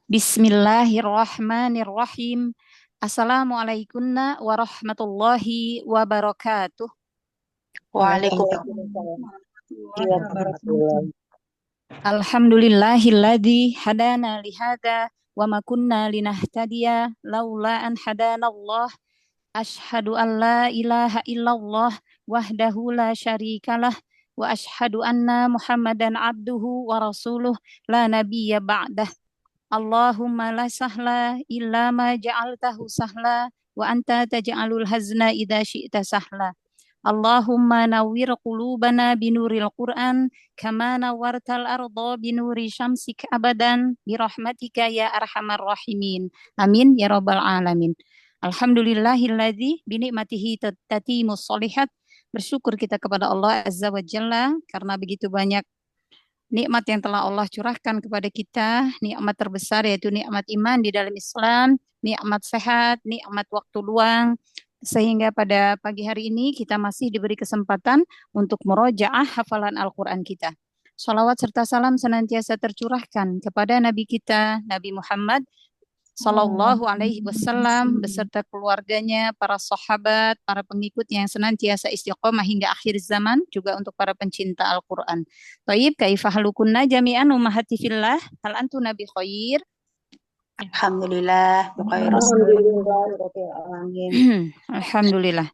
Bismillahirrahmanirrahim. Assalamualaikum warahmatullahi wabarakatuh. Waalaikumsalam warahmatullahi. Alhamdulillahilladzi hadana lihada wa ma kunna linahtadiya laula an hadanallah. Ashhadu an la ilaha illallah wahdahu la syarikalah wa ashhadu anna Muhammadan abduhu wa rasuluh la nabiyya ba'dah. Allahumma la sahla illa ma ja'altahu sahla wa anta taj'alul hazna idza syi'ta sahla. Allahumma nawwir qulubana binuril Qur'an kama nawwartal arda binuri syamsik abadan birahmatika ya arhamar rahimin. Amin ya rabbal alamin. Alhamdulillahilladzi binikmatihi tatimus sholihat. Bersyukur kita kepada Allah Azza wa Jalla karena begitu banyak nikmat yang telah Allah curahkan kepada kita, nikmat terbesar yaitu nikmat iman di dalam Islam, nikmat sehat, nikmat waktu luang, sehingga pada pagi hari ini kita masih diberi kesempatan untuk murojaah hafalan Al-Quran kita. Salawat serta salam senantiasa tercurahkan kepada Nabi kita, Nabi Muhammad Sallallahu Alaihi Wasallam beserta keluarganya, para sahabat, para pengikut yang senantiasa istiqomah hingga akhir zaman, juga untuk para pencinta Al-Quran. Taib, kaifah halukunna jami'an ummahati fillah, hal antu nabi khair. Alhamdulillah, Alhamdulillah.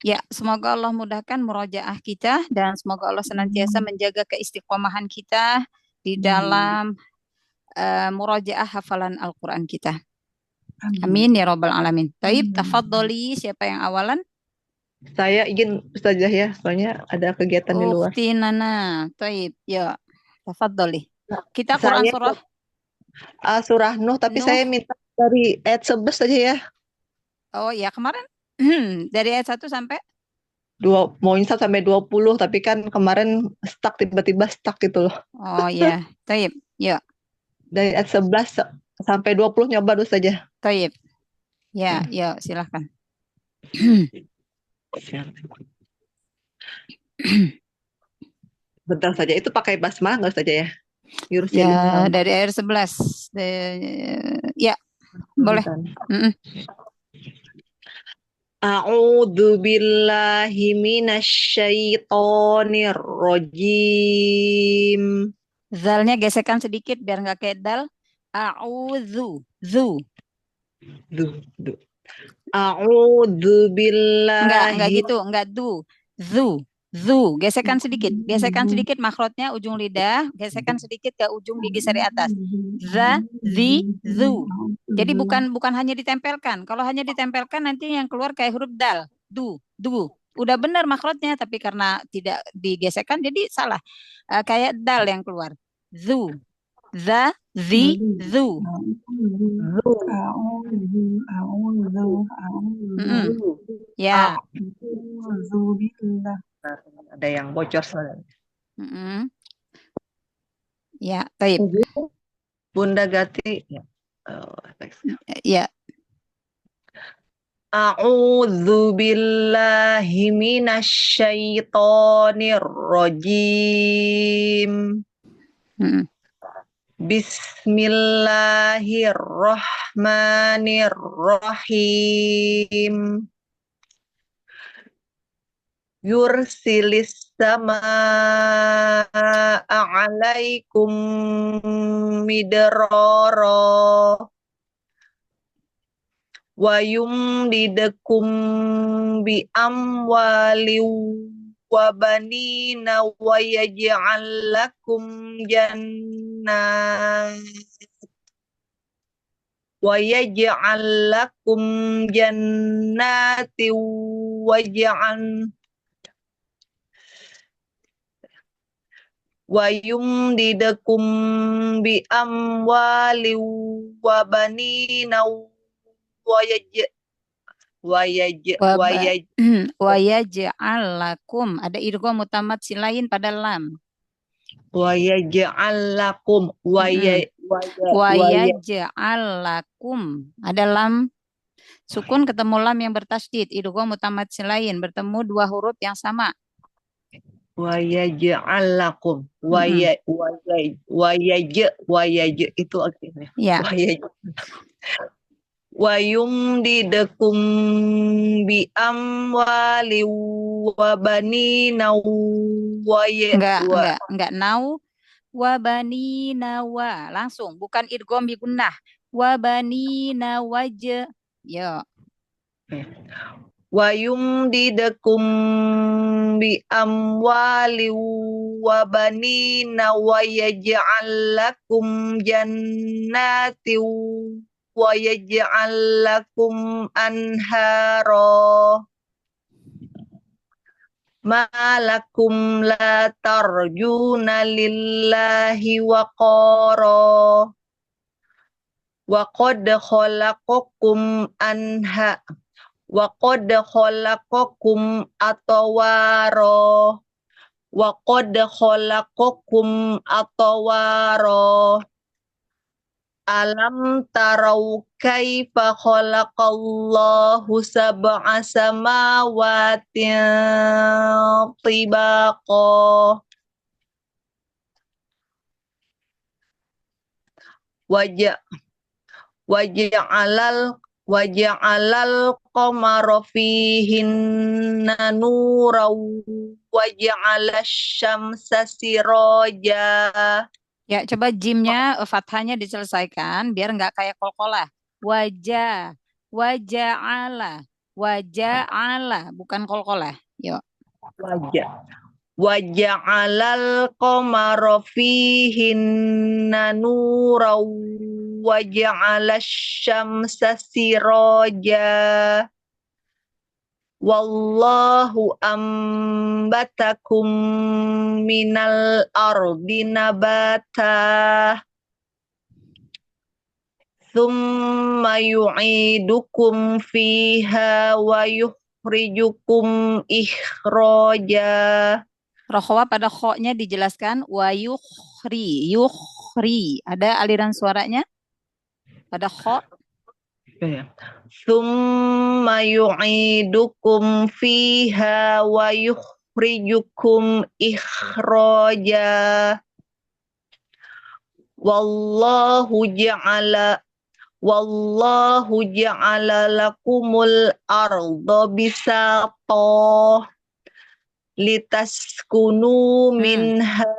Ya, semoga Allah mudahkan murojaah kita dan semoga Allah senantiasa menjaga keistiqomahan kita di dalam murojaah hafalan Al-Quran kita. Amin ya rabbal alamin. Taib, tafadholi, siapa yang awalan? Saya izin Ustazah ya, soalnya ada kegiatan di luar. Ukti Nana. Taib, ya. Tafadholi. Kita Quran surah Surah Nuh, tapi Nuh. saya minta dari ayat 11 saja ya. Oh ya, kemarin dari ayat 1 sampai mau insaf sampai 20, tapi kan kemarin tiba-tiba stuck gitu loh. Oh ya, taib. Ya. Dari ayat 11 sampai 20 nyoba dulu saja. Taib. Ya, ya, silahkan. Bentar saja, itu pakai basmalah nggak saja ya? Ya, dari ayat 11. Ya, boleh. A'udzu billahi minasyaitonir rajim. Zalnya gesekan sedikit biar nggak kayak dal. A'udzu. Zu. A'udzu billahi. Enggak gitu, enggak du. Zu. Zu, gesekan sedikit makhrajnya ujung lidah, gesekan sedikit ke ujung gigi seri atas. Za, zi, zu. Jadi bukan hanya ditempelkan. Kalau hanya ditempelkan nanti yang keluar kayak huruf dal. Du, du. Udah benar makhrajnya tapi karena tidak digesekkan jadi salah. Kayak dal yang keluar. Zu. Za, zi, zu. Ya. Ada yang bocor soalnya. Ya, baik. Bunda Gati. Ya. A'udzu billahi minasyaitonir rajim. Bismillahirrahmanirrahim. Yursilis samaa alaikum midrara wa yumdidukum bi amwali wa banina wa yaj'al lakum jannat wa yaj'al lakum jannati wa yumdidukum bi amwali wa banina wa yaj'al lakum, ada idgham mutamat silain pada lam. Wa yaj'al lakum wa yaj'al lakum, ada lam sukun ketemu lam yang bertasydid, idgham mutamat silain, bertemu dua huruf yang sama. wa yaj'al lakum Mm-mm. wa yaj itu akhirnya Ya, wa yumdidakum bi amwali wa banina enggak nau wa bani nawa langsung bukan idgham bi gunnah wa bani nawaj. Yo. wa yumdidakum bi amwali wa banina wa yaj'al lakum jannati wa yaj'al lakum anhara ma lakum la tarjuna lillahi waqara wa qad khalaqakum atawara wa qad khalaqakum atawara alam tarau kaifa khalaqallahu sab'a samawatin tibaqa waja'alal qamara fihinna nuran waja'alasy syamsa siraja. Ya, coba jimnya fathahnya diselesaikan biar nggak kayak kolkolah. Wajah, waja'ala, waja'ala, bukan kolkolah. Yuk. Waja'alal qamara fihinna nuran waja'alasy syamsa siraja. Wallahu ambatakum minal ardi nabata thumma yu'idukum fiha wa yukhrijukum ikhraja. Rohwa pada kho-nya dijelaskan wa yukhri, yukhri. Ada aliran suaranya pada kho. Thumma yu'idukum fiha wa yukhrijukum ikhraja. Wallahu ja'ala lakumul arda bisata litaskunu minha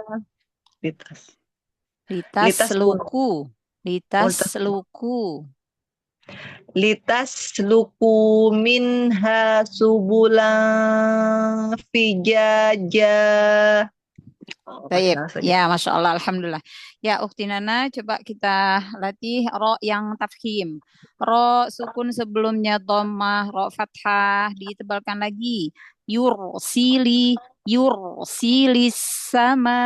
litasluku minha subulan fijaja. Baik, ya Masya Allah, Alhamdulillah. Ya, Ukhti Nana, coba kita latih ro yang tafkhim. Ro sukun sebelumnya dhammah, ro fathah, ditebalkan lagi. Yursili sama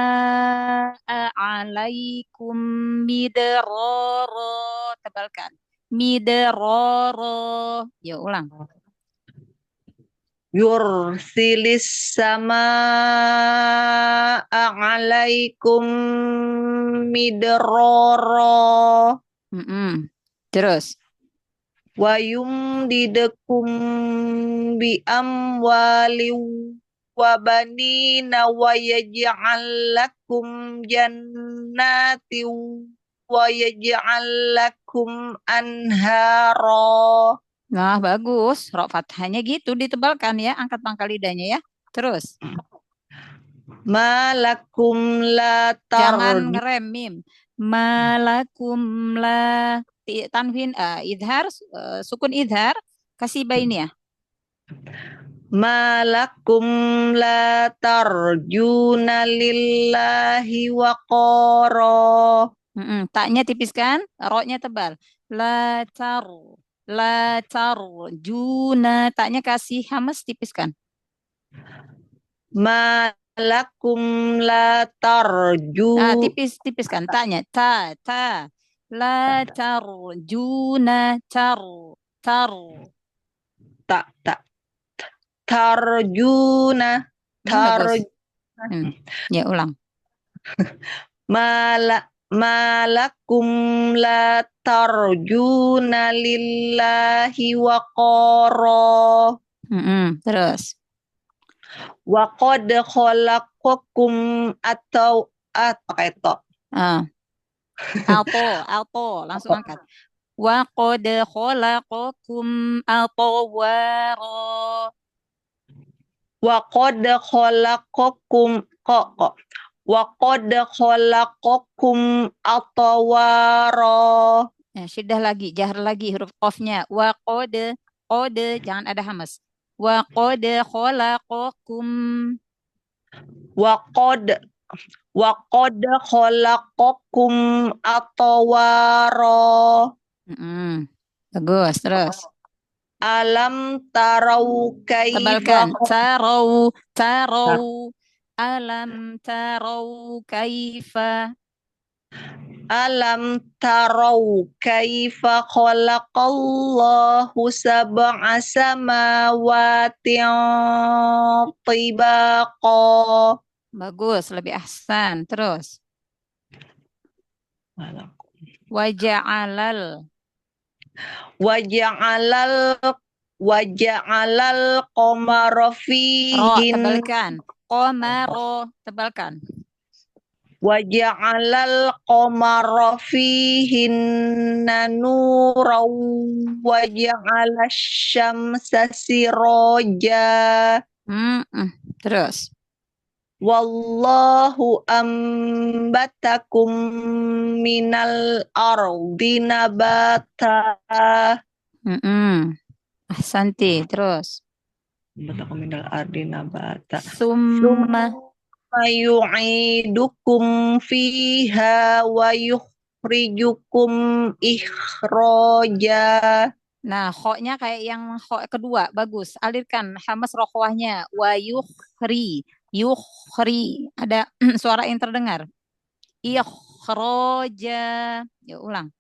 alaikum midrara. Tebalkan. Midrara. Ya, ulang. Yursilis sama alaikum midrara. Terus. Wa yumdidakum bi amwali wa banina wa yaj'al lakum jannati wa yaj'al lakum anhara. Nah, bagus. Ro fathahnya gitu ditebalkan ya, angkat pangkal lidahnya ya. Terus. Malakum la Jangan ngerem mim. Malakum la tanwin idhar sukun idhar kasih bain ya. Malakum la tarjuna lillahi waqara. Taknya tipiskan, ro-nya tebal. La tarjuna, taknya kasih hamas tipiskan. Malakum la tarju. Tipiskan taknya. La tarjuna tarjuna. Ya ulang. Malakum la tarjuna lillahi waqara. Terus. Wa qad khalaqakum atau pakai to. Ah, alto, langsung angkat. Wa qad khalaqakum atwara. Wa qad khalaqakum kok. Wa qad khalaqakum atwara. Syiddah lagi, jahar lagi huruf qafnya. Wa qad, jangan ada hamas. Wa qad khalaqakum. Wa qad khalaqakum atwara. Bagus, terus. Alam tarau kaifa Tebalkan. Tarau. Alam tarau kaifa. Alam tarau kaifa khalaqallahu sab'a samawatin tibaqa. Bagus, lebih ahsan. Terus. Waja'alal. Waja'alal qamara Ro, fihin. tebalkan. Qamaro, tebalkan. Waja'alal qamara fihinna nuran waja'ala syamsa siraja. Terus. Wallahu ambatakum minal ardi nabata. Ahsanti, terus. Ambatakum minal ardi nabata. Summa. Yu'idukum fiha wa yukhrijukum ikhraja. Nah, kho-nya kayak yang kho kedua, bagus. Alirkan hamas rokhwahnya. Wa yukhri. Yukhri. Ada suara yang terdengar. Ikhraja. Yuk ulang.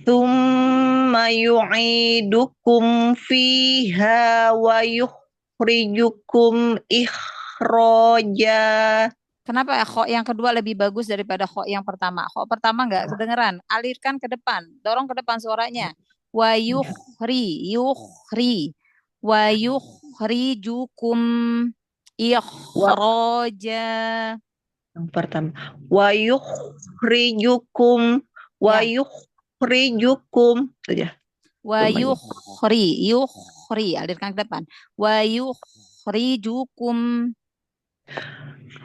Tsumma yu'idukum fiha wa yukhrijukum ikhraja. Kenapa kho yang kedua lebih bagus daripada kho yang pertama? Kho pertama nggak kedengeran. Alirkan ke depan. Dorong ke depan suaranya. Wa yukhri. Wa yukhrijukum ikhraja. Yang pertama. Wa yukhrijukum. Wa yukhrijukum. Saja. Wa yukhri. Alirkan ke depan. Wa yukhrijukum.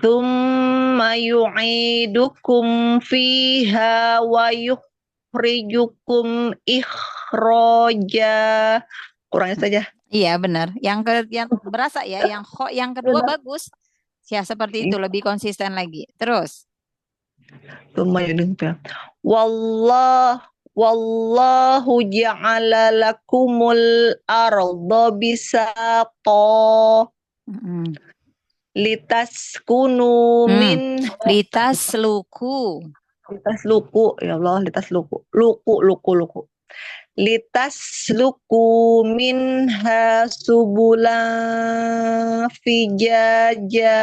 Tsumma yu'idukum fiha wa yukhrijukum ikhraja. Kurangnya saja. Iya benar. Yang berasa ya, yang kho yang kedua bagus. Ya seperti itu, lebih konsisten lagi. Terus. Tsumma yu'idukum. Wallahu ja'ala lakumul arda bisata. Litaskunu min litasluku. Ya Allah, litasluku. Luku. Litasluku minha subulan fijaja.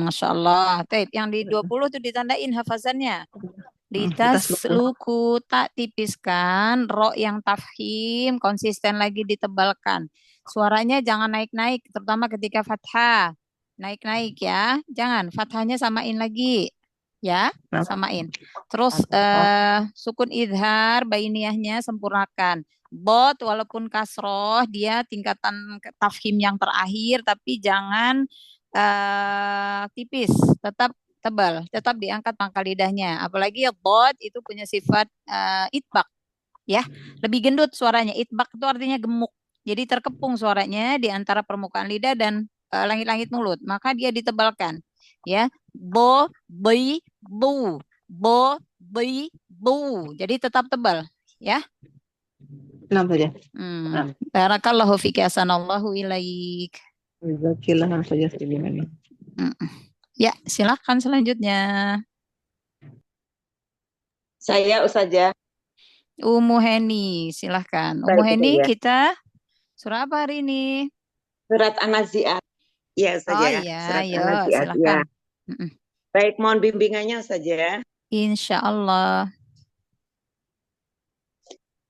Masya Allah. Taib, yang di 20 tuh ditandain hafazannya. Litasluku, tak tipiskan. Ro yang tafhim, konsisten lagi ditebalkan. Suaranya jangan naik-naik, terutama ketika fathah. Naik-naik ya. Jangan, fathahnya samain lagi. Ya, samain. Terus sukun idhar, bainiyahnya sempurnakan. Bot walaupun kasroh, dia tingkatan tafhim yang terakhir, tapi jangan tipis, tetap tebal, tetap diangkat pangkal lidahnya. Apalagi bot itu punya sifat itbak, ya, lebih gendut suaranya. Itbak itu artinya gemuk. Jadi terkepung suaranya di antara permukaan lidah dan langit-langit mulut. Maka dia ditebalkan. Ya, bo, bi, bu, bo, bi, bu. Jadi tetap tebal. Ya. Kenapa saja? Barakallahu fiki hasanallahu ilaik. Jazakallahu saja segini. Ya, silakan selanjutnya. Saya Ustazah. Umu Heni, silahkan. Umu Heni, kita surah apa hari ini? Surat An-Nazi'at. Iya Ustazah. Oh iya, Surat ayo An-Nazi'at, silahkan. Ya. Baik, mohon bimbingannya Ustazah. Insya Allah.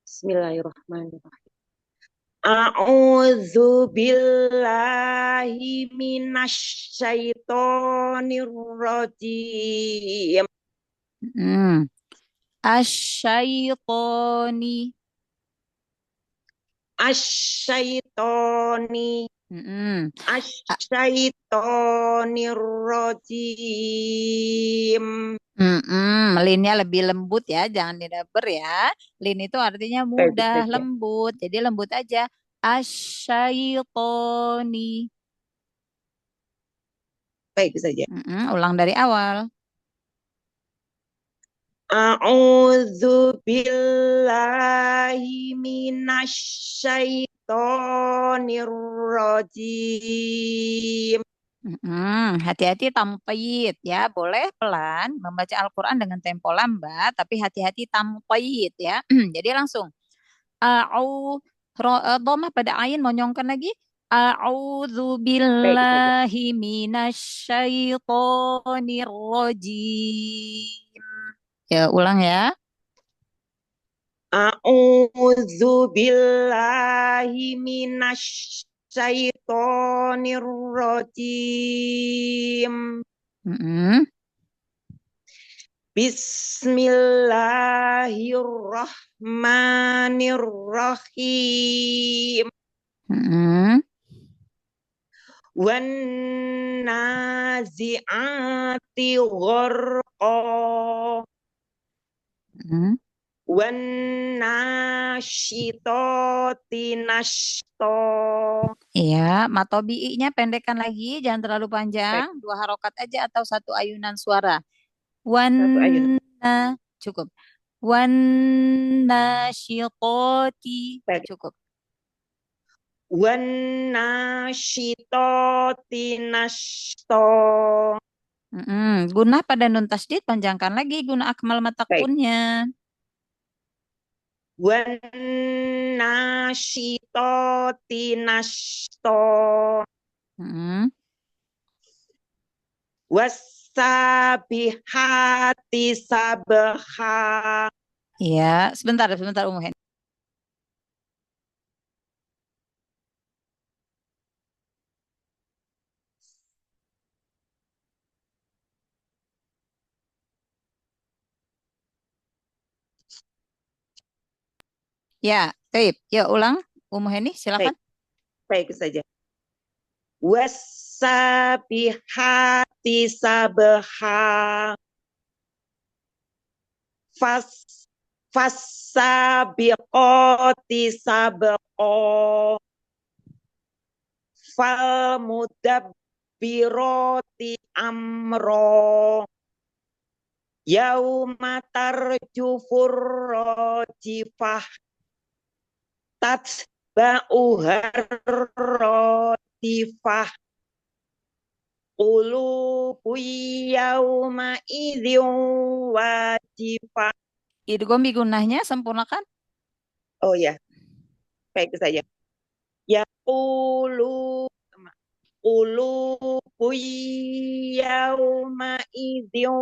Bismillahirrahmanirrahim. A'udzu billahi minasyaitonir rajim. Asyaitoni. Asyaitoni. Asyaitonir rajim. Linnya lebih lembut ya, jangan didaber ya. Lin itu artinya Baik mudah, saja. lembut. Jadi lembut aja. Asyaitoni. Baik saja. Ulang dari awal. A'udzu billahi minasyaitonir rajim. Hati-hati tampait ya, boleh pelan membaca Al-Quran dengan tempo lambat, tapi hati-hati tampait ya. Jadi langsung a'u dhamma pada ain monyongkan lagi. A'udzu Baik saja. billahi minasyaitonir rajim. Ya, ulang ya. A'udzu billahi minasyaitonir rajim. Bismillahirrahmanirrahim. Wan nazi'ati gharqa. Wan nasyitati nashta. Iya, matobi'i-nya pendekkan lagi, jangan terlalu panjang. 2 harokat aja atau 1 ayunan suara. Satu ayat. Cukup. Wan nasyitati. Cukup. Wan nasyitati nashta. Guna pada nun tasdid panjangkan lagi guna akmal matakunnya. Wan nasyitati nashta. Wasabihati sabha. Iya, sebentar Ummu Hen. Ya, baik. Ya, ulang. Ummu Heni, silakan. Baik saja. Wasabihati sabha. Fasabiqati sabqa. Falmudabbirati amro. Yauma tarjufur rajifah. Tatba'uhar rajifah. Qulubu yauma idzin wajifah. Idgham gunahnya sempurnakan. Oh ya, baik saja. Yaqulu yauma idzin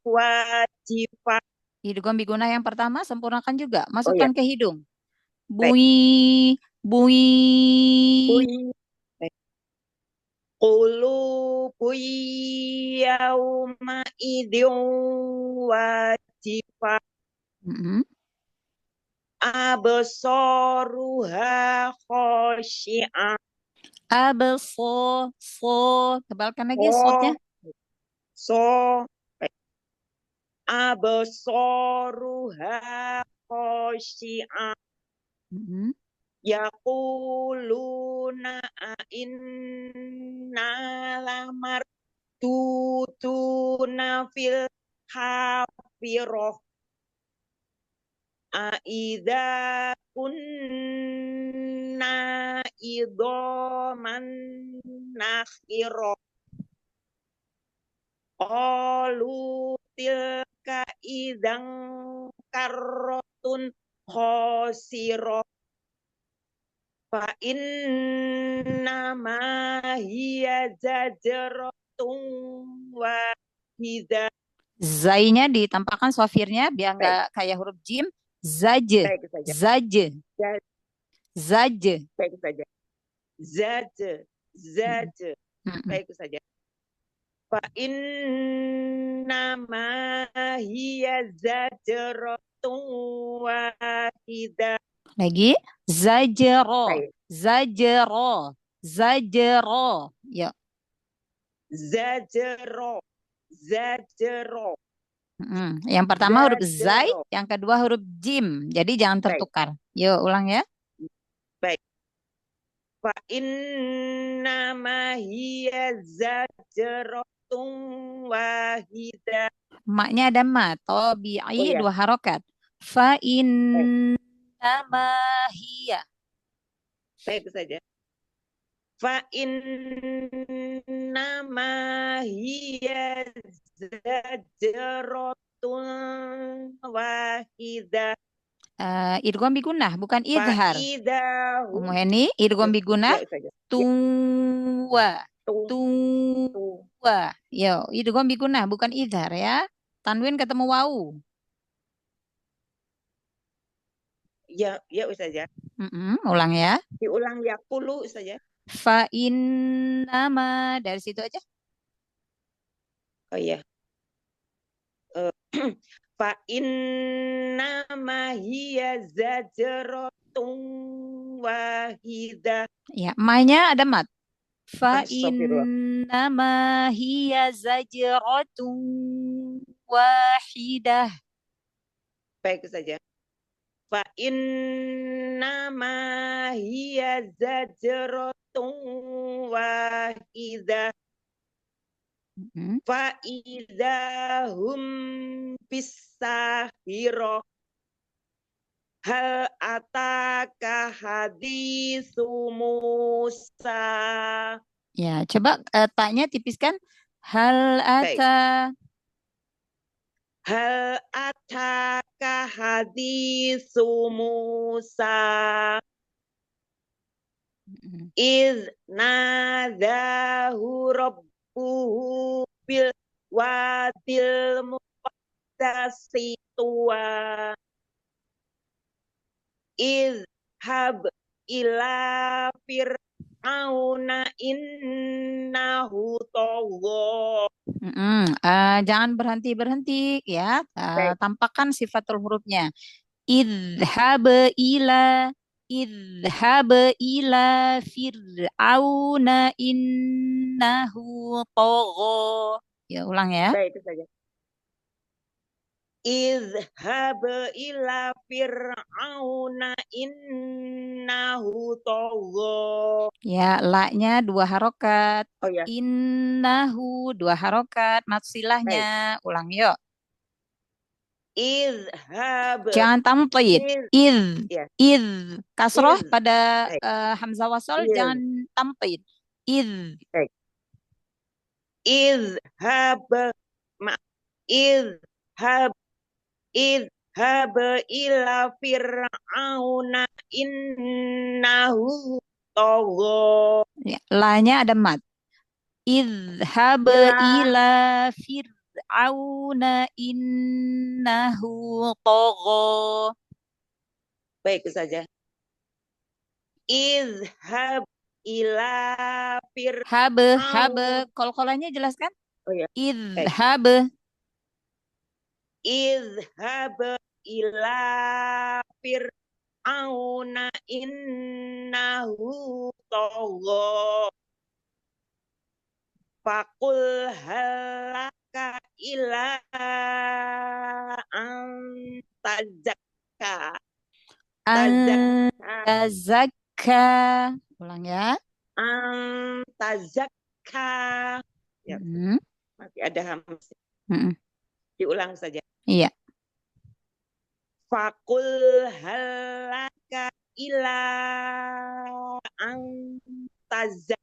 wajifah. Idgham gunah yang pertama sempurnakan juga. Masukkan ke hidung. Baik. Bui. Qulubu yauma idzin wajifah. Absaruha khashi'ah. Tebalkan lagi shotnya. Absaruha khashi'ah. Yaquluna inna lamarduduna fil hafirah. Aidza kunna idhaman nakhirah. Qalu tilka idzan karratun khasirah. Fa inna ma hiya zajratun wahidah. Zainya ditampakkan sofirnya biar nggak kayak huruf jim. Zaje. Zaj. Baik saja. Zaj. Mm-mm. Zaj. Mm-mm. Baik saja. Fa innama hiya zajratun wahidah. Lagi. Zajro. Baik. Zajro. Zajro. Ya. Zajro. Zajro. Yang pertama huruf zai, Zajro. yang kedua huruf jim. Jadi jangan Baik. tertukar. Yuk, ulang ya. Baik. Fa innama hiya zajratun wahidah. Maknya ada ma. Oh Tobi'i ya. 2 harokat. Fa Baik. innama hiya. Baik saja. Fa innama hiya zajratun wahidah. Idgham bigunnah, bukan Fa idhar. idahum. Ummu Heni, idgham bigunnah. Ya saja. Ya. Tuwa. Tuh, tuh. Tuwa. Yo, idgham bigunnah, bukan idhar ya. Tanwin ketemu wau. Ya, ya saja. Ulang ya. Diulang yakulu saja. Fa innama, dari situ aja. Oh iya. Fa innama hiya zajratun wahidah. Ya, ma-nya ada mat. Fa Astagfirullah. innama hiya zajratun wahidah. Baik saja. Fa innama hiya zajratun wahidah. Fa idahum bisahirah. Hal ataka hadisu Musa. Ya, coba taknya tipiskan. Hal Baik. ata. Hal ataka hadisu Musa. Iz nadahu rabbuhu bil wadil muqaddasi tuwa. Izhab ila fir'auna innahu tagha. Jangan berhenti-berhenti ya. Baik. Tampakkan sifatul hurufnya. Idhab ila fir'auna innahu tagha. Ya, ulang ya. Baik, itu saja. Izhab ila fir'auna innahu tagha. Ya, la-nya 2 harokat. Oh ya. Innahu 2 harokat. Mat Baik. silahnya. Ulang yuk. Izhab. Jangan tamtid. Ya. Kasroh Iz. pada Baik. hamzah wasol Iz. jangan tamtid. Baik. Izhab. Izhab. Izhab ila fir'auna innahu tagha. Ya, la-nya ada mat. Idhab ila fir'auna innahu tagha. Baik, itu saja. Izhab ila fir'auna. Habe. Kol-kolannya jelaskan. Oh ya. Idhab. Izhab ila fir'auna innahu tagha. Fakul halaka ila antajaka. Tazakka. Ulang ya. Antajaka. Ya, masih ada hamzah. Diulang saja. Iya. Fakul halaka ila antazaka.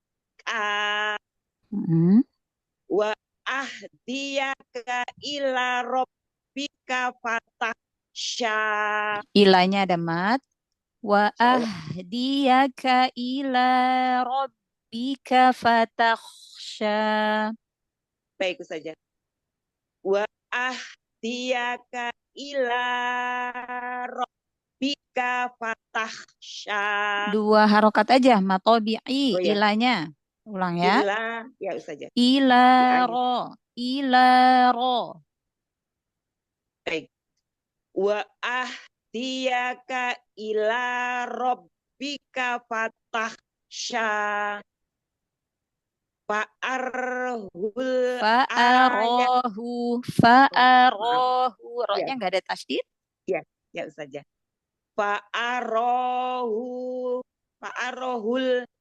Wa ahdiyaka ila rabbika fatakhsha. Ilanya ada mat. Wa ahdiyaka ila rabbika fatakhsha. Baik saja. Wa ahdiyaka ila rabbika rabbika fathah sya. 2 harokat aja, matobi'i, Oh ya, ilanya. Ulang ya. ya saja. Ila Dialih. ro, ila ro. Baik. Wa ahdiyaka ila rabbika fathah sya. Fa'arhul ayat. Maaf. Fa'arohu. Ya, Ro-nya nggak ada tasdid. ya saja. Fa'arohul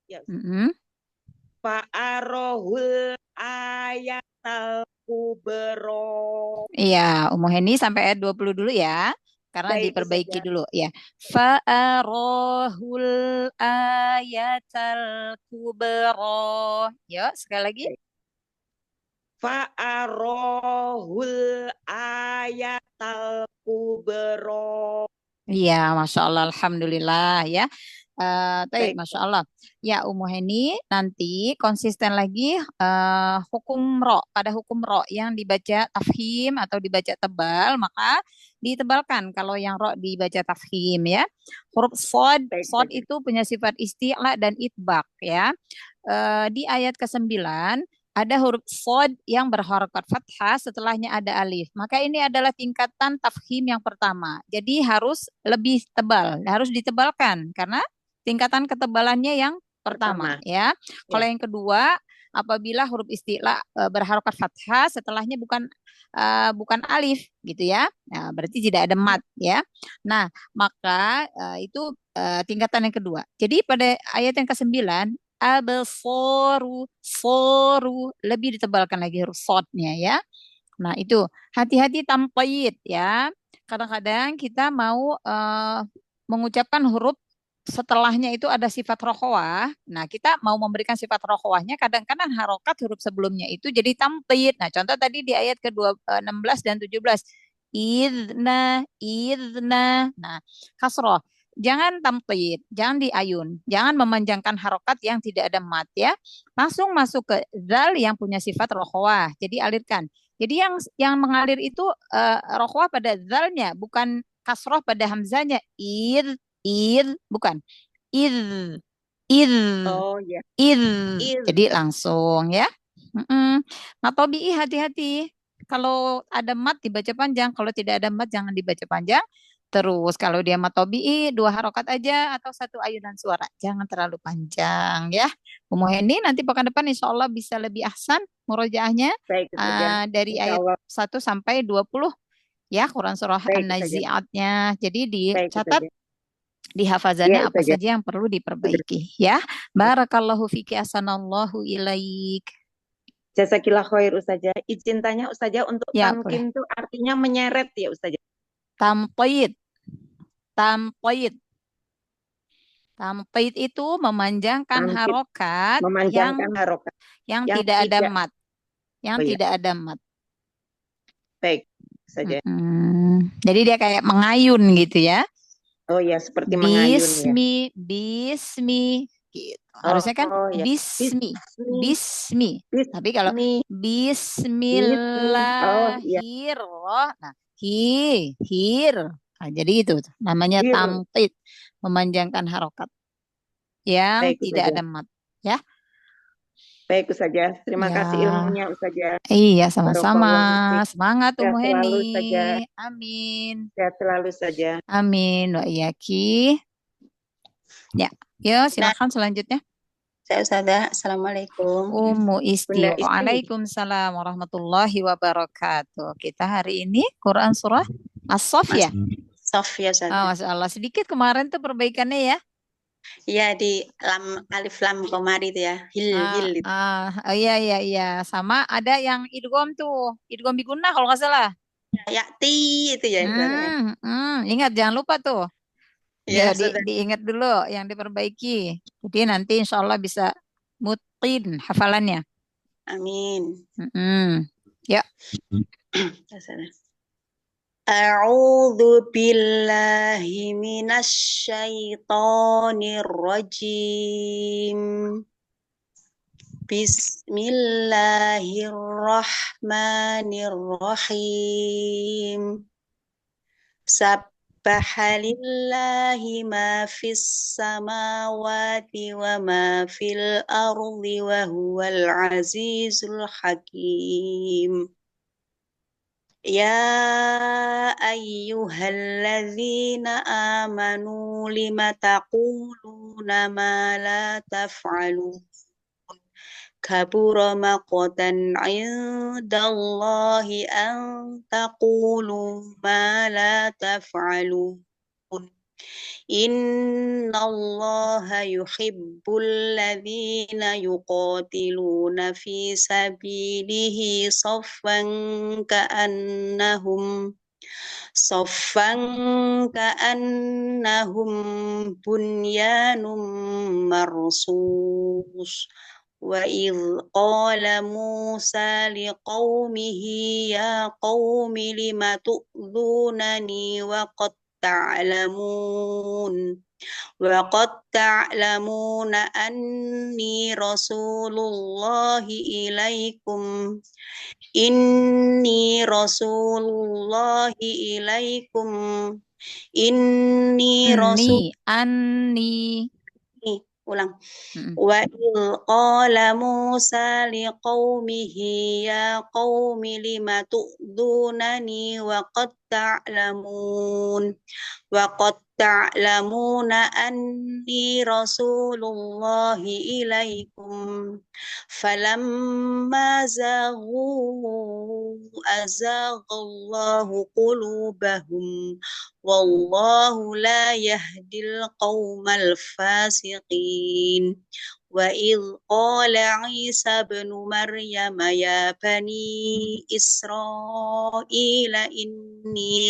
ya Mm-mm. Fa'arohul ayatal kubro. Iya, Ummu Heni sampai ayat 20 dulu ya. Karena Baik diperbaiki saja. dulu ya. Fa'arohul ayatal kubro. Yuk, sekali lagi. Fa'arohul ayatal kubro. Iya, Masya Allah, Alhamdulillah ya. Baik, Baik. Masya Allah. Ya, Ummu Heni, nanti konsisten lagi hukum ro. Pada hukum ro yang dibaca tafhim atau dibaca tebal, maka ditebalkan kalau yang ro dibaca tafhim ya. Huruf sod, Baik sod saja. itu punya sifat isti'la dan itbaq ya. Di ayat ke-9 ada huruf sod yang berharokat fathah, setelahnya ada alif. Maka ini adalah tingkatan tafhim yang pertama. Jadi harus lebih tebal, harus ditebalkan karena tingkatan ketebalannya yang pertama ya. Kalau Ya. yang kedua, apabila huruf isti'la berharokat fathah, setelahnya bukan alif gitu ya. Nah, berarti tidak ada mat ya. Nah, maka itu tingkatan yang kedua. Jadi pada ayat yang ke-9 absaru soru lebih ditebalkan lagi huruf sodnya ya. Nah itu hati-hati tamqid ya. Kadang-kadang kita mau mengucapkan huruf setelahnya itu ada sifat rokhawah. Nah kita mau memberikan sifat rokhawahnya kadang-kadang harokat huruf sebelumnya itu jadi tamqid. Nah contoh tadi di ayat ke-16 dan 17. Idna, idna. Nah kasroh. Jangan tamqid, jangan diayun, jangan memanjangkan harokat yang tidak ada mat ya. Langsung masuk ke zal yang punya sifat rokhawah. Jadi alirkan. Jadi yang mengalir itu rokhawah pada zalnya, bukan kasroh pada hamzanya. Bukan. Id, id, Oh ya. id. Iz. Jadi langsung ya. Nah, tobi'i hati-hati. Kalau ada mat dibaca panjang, kalau tidak ada mat jangan dibaca panjang. Terus kalau dia mat tobi'i 2 harokat aja atau 1 ayunan suara. Jangan terlalu panjang ya. Ummu Heni nanti pekan depan insya Allah bisa lebih ahsan murojaahnya Baik saja. dari Insya ayat Allah. 1 sampai 20 ya Quran surah Baik saja. An-Nazi'atnya. Jadi Baik dicatat saja. di hafazannya Ya apa saja. saja yang perlu diperbaiki ya. Barakallahu fiki asanallahu ilaik. Jazakillah khair Ustazah. Izin tanya Ustazah, untuk Ya, boleh. tamkin itu artinya menyeret ya Ustazah? Tamqid. Tamqid. Tamqid itu memanjangkan Tamkin. harokat Memanjangkan harokat. yang Yang tidak ada tidak. mat. Yang Oh ya. tidak ada mat. Baik saja. Jadi dia kayak mengayun gitu ya. Oh ya, seperti mengayun ya. Bismi gitu. Harusnya kan ya. bismi. Bismi. Tapi kalau Bismi. Oh ya. nah hir. Nah, jadi itu namanya Hir. tamqid, memanjangkan harokat yang Baik tidak Ustazah. ada mat ya. Baik Ustazah. Terima kasih ilmunya Ustazah. Iya, sama-sama. Barakallahu fiik. Semangat Sehat Ummu selalu Heni. saja. Amin. Sehat selalu saja. Amin. Wa iyaki. Ya, yo silakan selanjutnya. Saya Ustazah. Assalamualaikum. Ummu Isti. Bunda Isti. Waalaikumsalam warahmatullahi wabarakatuh. Kita hari ini Quran surah As-Saff ya? Sof ya Ustazah. Masya Allah. Sedikit kemarin tuh perbaikannya ya. Iya di alif lam komari itu ya. Hil itu. Oh iya. Sama ada yang idgham tuh. Idgham bigunnah kalau nggak salah. Yakti itu ya. Ingat jangan lupa tuh. Ya, diingat dulu yang diperbaiki. Jadi nanti insya Allah bisa mutqin hafalannya. Amin. Ya. A'udzu billahi minasy syaithanir rajim. Bismillahirrahmanirrahim. lillahi ma fis samawati wa ma fil ardi wa huwal azizul hakim. Ya ayyuhalladzina amanu lima taquluna ma la taf'alun. Kabura maqtan 'indallahi an taqulu ma la taf'alun. Innallaha yuhibbul ladzina yuqatiluna fi sabilihi saffan ka'annahum bunyanum marsus. Wa idh qala Musa liqaumihi ya qaumi lima tu'dhunani wa qad ta'lamuna anni rasulullahi ilaikum inni ulang. Wa idh qala Musa liqaumihi ya qaumi lima tu'dhunani wa qad ta'lamuna anni rasulullahi ilaikum falamma zaghu azaghallahu qulubahum wallahu la yahdil qaumal fasiqin. Wa idh qala Isa ibn Maryam ya bani Israila inni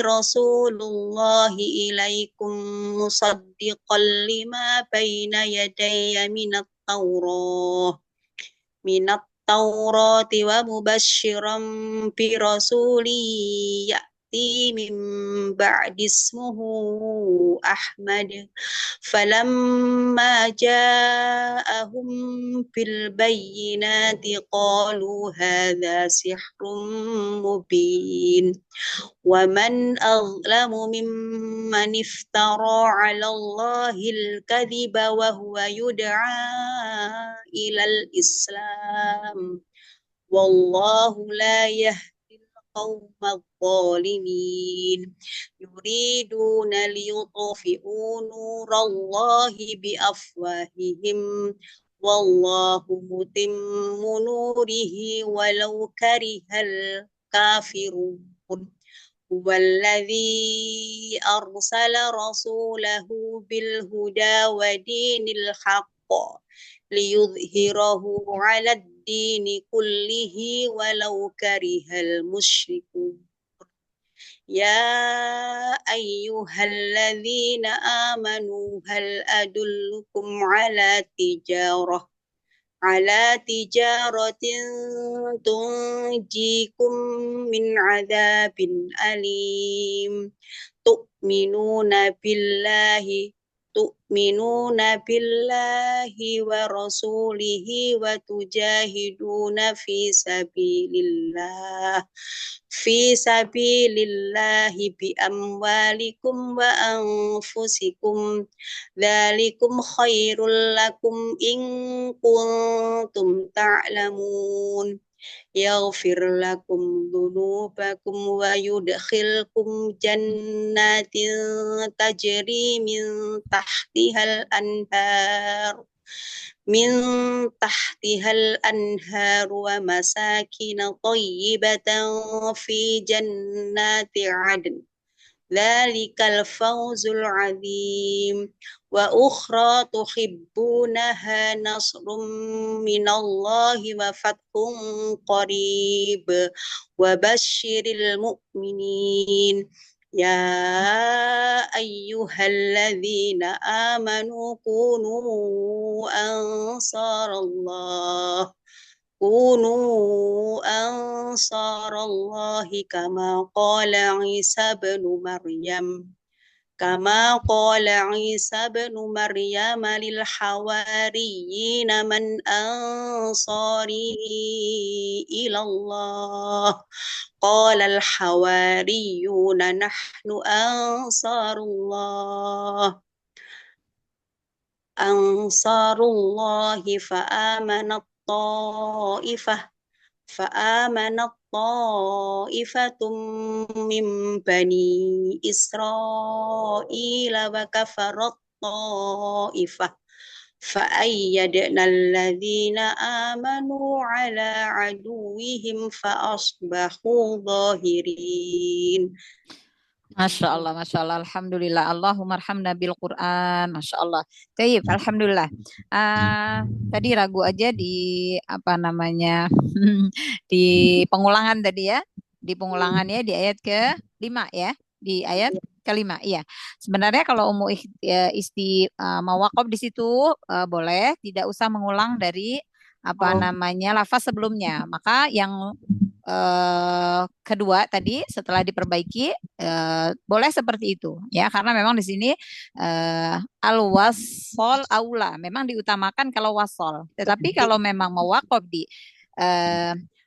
rasulullahi ilaikum musaddiqan lima baina yadayya minat Taurati wa mubasysyiran bi rasuli ya'ti min ba'di ismuhu Ahmad. Falamma ja'ahum bil bayyinati qalu hadza sihrun mubin. Wa man azlamu mimman iftara 'ala Allahil kadhiba wa huwa yud'a ilal Islam. Wallahu la yahdil qaumadh dhalimin. Yuriduna liyutfi'u nurallahi bi afwahihim wallahu mutimmu nurihi walau karihal kafirun. Huwallazi arsala rasulahu bil huda wa dinil haqq liyudhhirahu 'alad dini kullihi walau karihal musyrikun. Ya ayyuhalladzina amanu hal adullukum 'ala tijaratin tunjikum min 'adzabin alim tu'minuna billahi wa rasulihi wa tujahiduna fi sabilillahi bi amwalikum wa anfusikum dzalikum khairul lakum in kuntum ta'lamun. Yaghfir lakum dhunubakum wa yudkhilkum jannatin tajri min tahtihal anhar wa masakin tayyibatan fi jannati 'adn. Dzalikal fawzul 'adzim. Wa ukhra tuhibbunaha nasrum minallahi wa fathun qarib wa basyiril mu'minin. Ya ayyuhalladzina amanu kunu ansarallahi kama qala Isa ibn Maryam lil hawariyyin man ansari ilallah قال الحواريون نحن أنصار الله فآمنت طائفة من بني إسرائيل وكفرت طائفة فأيدنا الذين آمنوا على عدوهم فأصبحوا ظاهرين. Masya Allah, Masya Allah, Alhamdulillah. Allahumma arhamna bil Quran, Masya Allah. Taib, Alhamdulillah. Tadi ragu aja di apa namanya di pengulangan tadi ya, di pengulangannya di ayat ke-5 ya, di ayat ke-5. Iya, sebenarnya kalau mau wakaf di situ boleh, tidak usah mengulang dari apa namanya lafaz sebelumnya. Maka yang kedua tadi setelah diperbaiki boleh seperti itu ya, karena memang di sini al wasol aula memang diutamakan kalau wasol, tetapi kalau memang mau wakaf di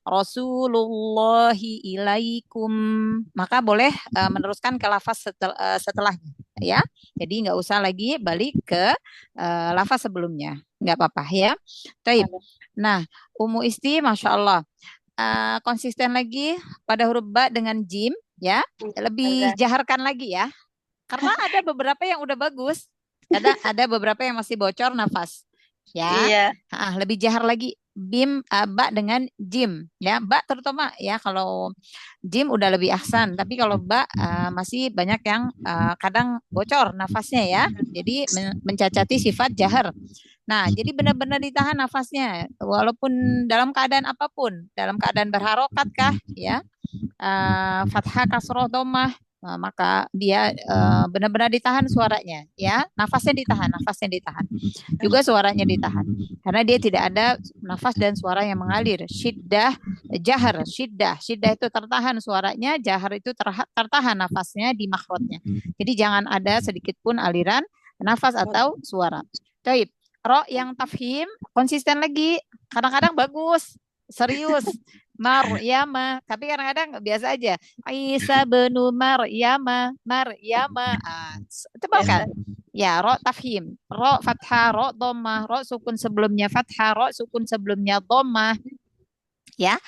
Rasulullahi ilaikum maka boleh meneruskan ke lafaz setelahnya ya, jadi nggak usah lagi balik ke lafaz sebelumnya, nggak apa-apa ya. Taib. Nah, Umu Isti, Masya Allah, konsisten lagi pada huruf ba dengan jim ya, lebih jaharkan lagi ya, karena ada beberapa yang udah bagus, ada beberapa yang masih bocor nafas ya. Iya. Lebih jahar lagi bim ba dengan jim ya, ba terutama ya, kalau jim udah lebih ahsan, tapi kalau ba masih banyak yang kadang bocor nafasnya ya, jadi mencacati sifat jahar. Nah, jadi benar-benar ditahan nafasnya walaupun dalam keadaan apapun, dalam keadaan berharokat kah ya, fathah, kasroh, dhammah, maka dia benar-benar ditahan suaranya ya, nafasnya ditahan, juga suaranya ditahan, karena dia tidak ada nafas dan suara yang mengalir. Syiddah, jahar, syiddah itu tertahan suaranya, jahar itu tertahan nafasnya di makhrajnya. Jadi jangan ada sedikit pun aliran nafas atau suara. Taib. Ro yang tafhim konsisten lagi, kadang-kadang bagus, serius. Maryama, tapi kadang-kadang biasa aja. Isa benu Maryama. Tebal kan? Ya, ro tafhim, ro fathah, ro dhammah, ro sukun sebelumnya fathah, ro sukun sebelumnya dhammah. Ya,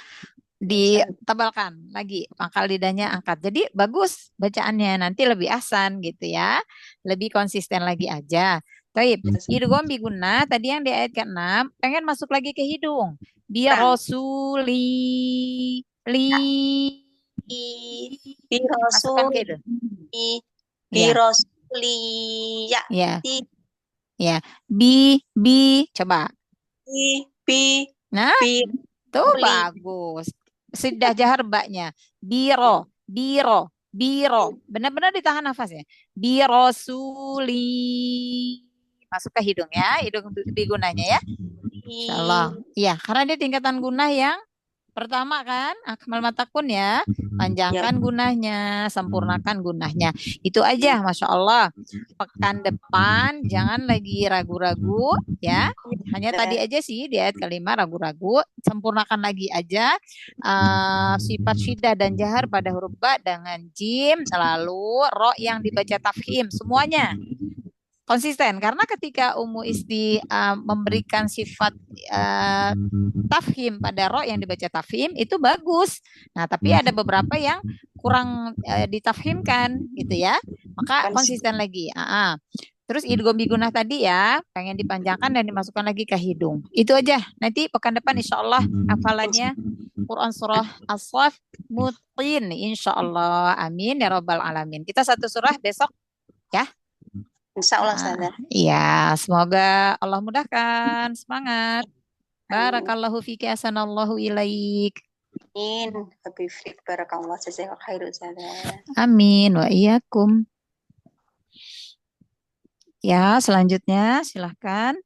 ditebalkan lagi, pangkal lidahnya angkat. Jadi bagus bacaannya, nanti lebih ahsan gitu ya. Lebih konsisten lagi aja. Taib, idgham bi gunnah tadi yang di ayat ke-6 pengen masuk lagi ke hidung. Bi rasuli Bi masukkan ke hidung. Bi rasuli ya. Ya. Bi coba. Bi. Nah, tuh bagus. Sudah jahar baknya. Biro. Benar-benar ditahan nafasnya. Bi rasuli. Masuk ke hidung ya, hidung digunanya ya. Insyaallah. Iya, karena dia tingkatan gunah yang pertama kan, akmal matakun ya. Panjangkan gunahnya, sempurnakan gunahnya. Itu aja, Masya Allah. Pekan depan jangan lagi ragu-ragu ya. Hanya tadi aja sih di ayat ke-5 ragu-ragu. Sempurnakan lagi aja sifat syiddah dan jahar pada huruf ba dengan jim, lalu ro yang dibaca tafhim, semuanya konsisten, karena ketika Ummu Isti memberikan sifat tafhim pada ro yang dibaca tafhim itu bagus. Nah, tapi ada beberapa yang kurang ditafhimkan gitu ya. Maka konsisten lagi. Terus idgham bi gunnah tadi ya, pengen dipanjangkan dan dimasukkan lagi ke hidung. Itu aja. Nanti pekan depan insyaallah hafalannya Quran surah As-Saff mutin insyaallah. Amin ya rabbal alamin. Kita satu surah besok ya. Insya Allah, Ustazah. Iya, semoga Allah mudahkan. Semangat. Barakallahu fiki asanallahu ilaik. Amin. Habibik barakallah jazakallahu khair, Ustazah. Amin wa iyyakum. Ya, selanjutnya silahkan.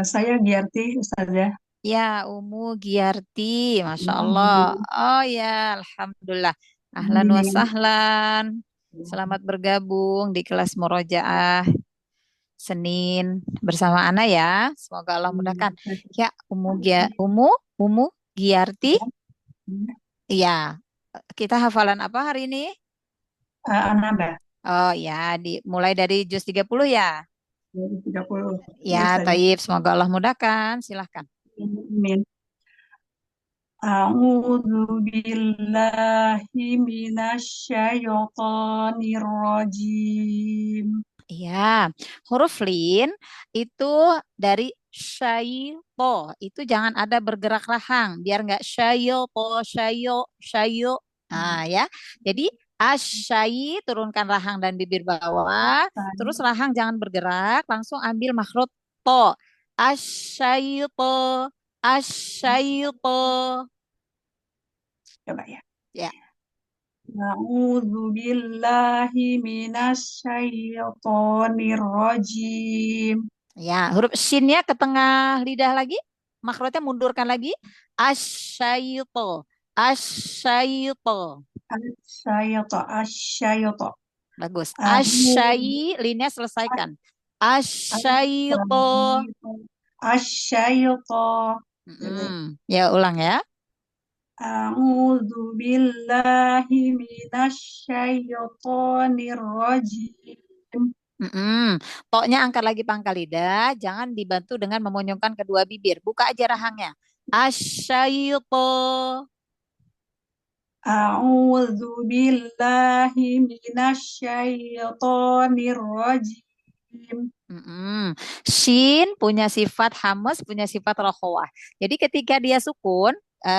Saya Giarti, Ustazah. Ya, Umu Giarti, Masya Allah. Oh ya, Alhamdulillah. Ahlan wa sahlan. Selamat bergabung di kelas Murojaah Senin bersama Ana ya. Semoga Allah mudahkan. Ya, Umu Giarti. Iya, Kita hafalan apa hari ini? Anambah. Oh ya, mulai dari juz 30 ya. 30. Ya, Ya, Ustazah. taib. Semoga Allah mudahkan. Silahkan. Amin. A'udzu billahi minasyaitonir rajim. Iya, huruf lin itu dari syaito. Itu jangan ada bergerak rahang, biar nggak syayo. Nah, ya. Jadi asyai turunkan rahang dan bibir bawah, terus rahang jangan bergerak, langsung ambil makhraj to. Asyaito, asyaito. Coba ya. Ya. A'udzu billahi minasyaitonir rajim. Ya, huruf shinnya ke tengah lidah lagi, makrotnya mundurkan lagi. Asyaito, asyaito. Asyaito. Bagus. A'udzu Asyai, linnya selesaikan. Asyaito. Asyaito. Ya, ulang ya. A'udzu billahi minasyaitonir rajim. Toknya angkat lagi pangkal lidah, jangan dibantu dengan memonyongkan kedua bibir. Buka aja rahangnya. Asyaito. A'udzu billahi minasyaitonir rajim. Shin punya sifat hamas, punya sifat rokhawah. Jadi ketika dia sukun,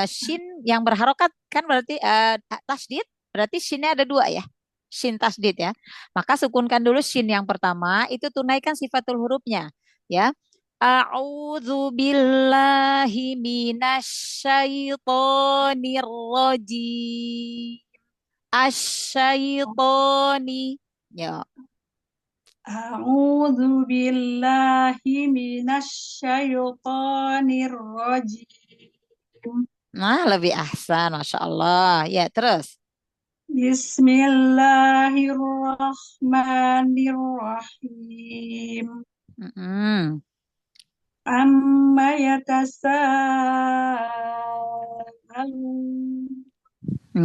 shin yang berharokat kan berarti tasdid, berarti shinnya ada dua ya. Shin tasdid ya. Maka sukunkan dulu shin yang pertama, itu tunaikan sifatul hurufnya. Ya. A'udzu billahi minasyaitonir rajim. Asyaitoni. Ya. A'udzu billahi minasyaitonir rajim. Nah, lebih ahsan, Masya Allah. Ya, terus. Bismillahirrahmanirrahim. Mm-mm. Amma yatasaalun.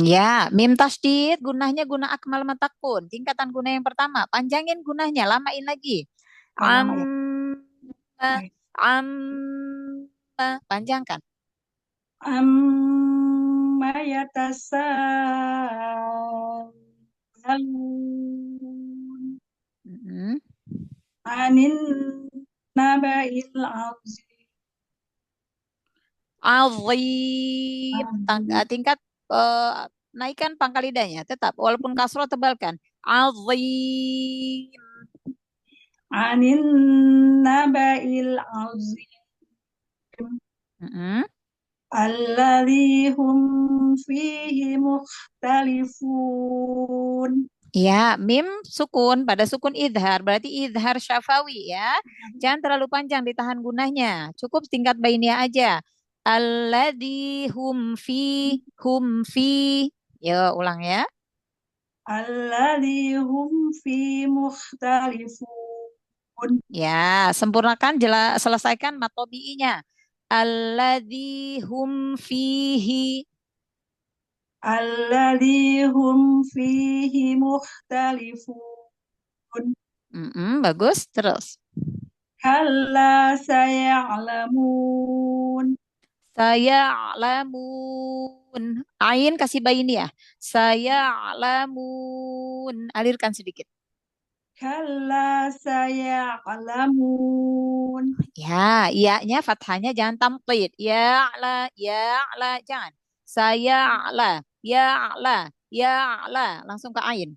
Ya, mim tasdid gunahnya guna akmal matakun. Tingkatan guna yang pertama. Panjangin gunahnya, lamain lagi. Lama ya. Amma, amma. Panjangkan. Amma yatasaalun. Mm-mm. Anin naba'il azim. Azim. Tingkat naikkan pangkal lidahnya. Tetap, walaupun kasroh tebalkan. Azim. Anin naba'il azim. Mm-mm. Alladzi hum fihi mukhtalifun. Ya, mim sukun pada sukun idhar berarti idhar syafawi ya. Jangan terlalu panjang ditahan gunanya. Cukup tingkat bainnya aja. Alladzi hum fi. Yo, ulang ya. Alladzi hum fi mukhtalifun. Ya, sempurnakan selesaikan matobi'inya. Alladzi hum fihi. Alladzi hum fihi mukhtalifun. Bagus, terus. Kalla saya'lamun. Saya alamun. Ain kasih bayi ya. Saya alamun. Alirkan sedikit. Kalla saya'lamun. Ya, iya-nya fathahnya jangan tamqid. Ya ala, jangan. Saya ala, ya ala. Langsung ke ain.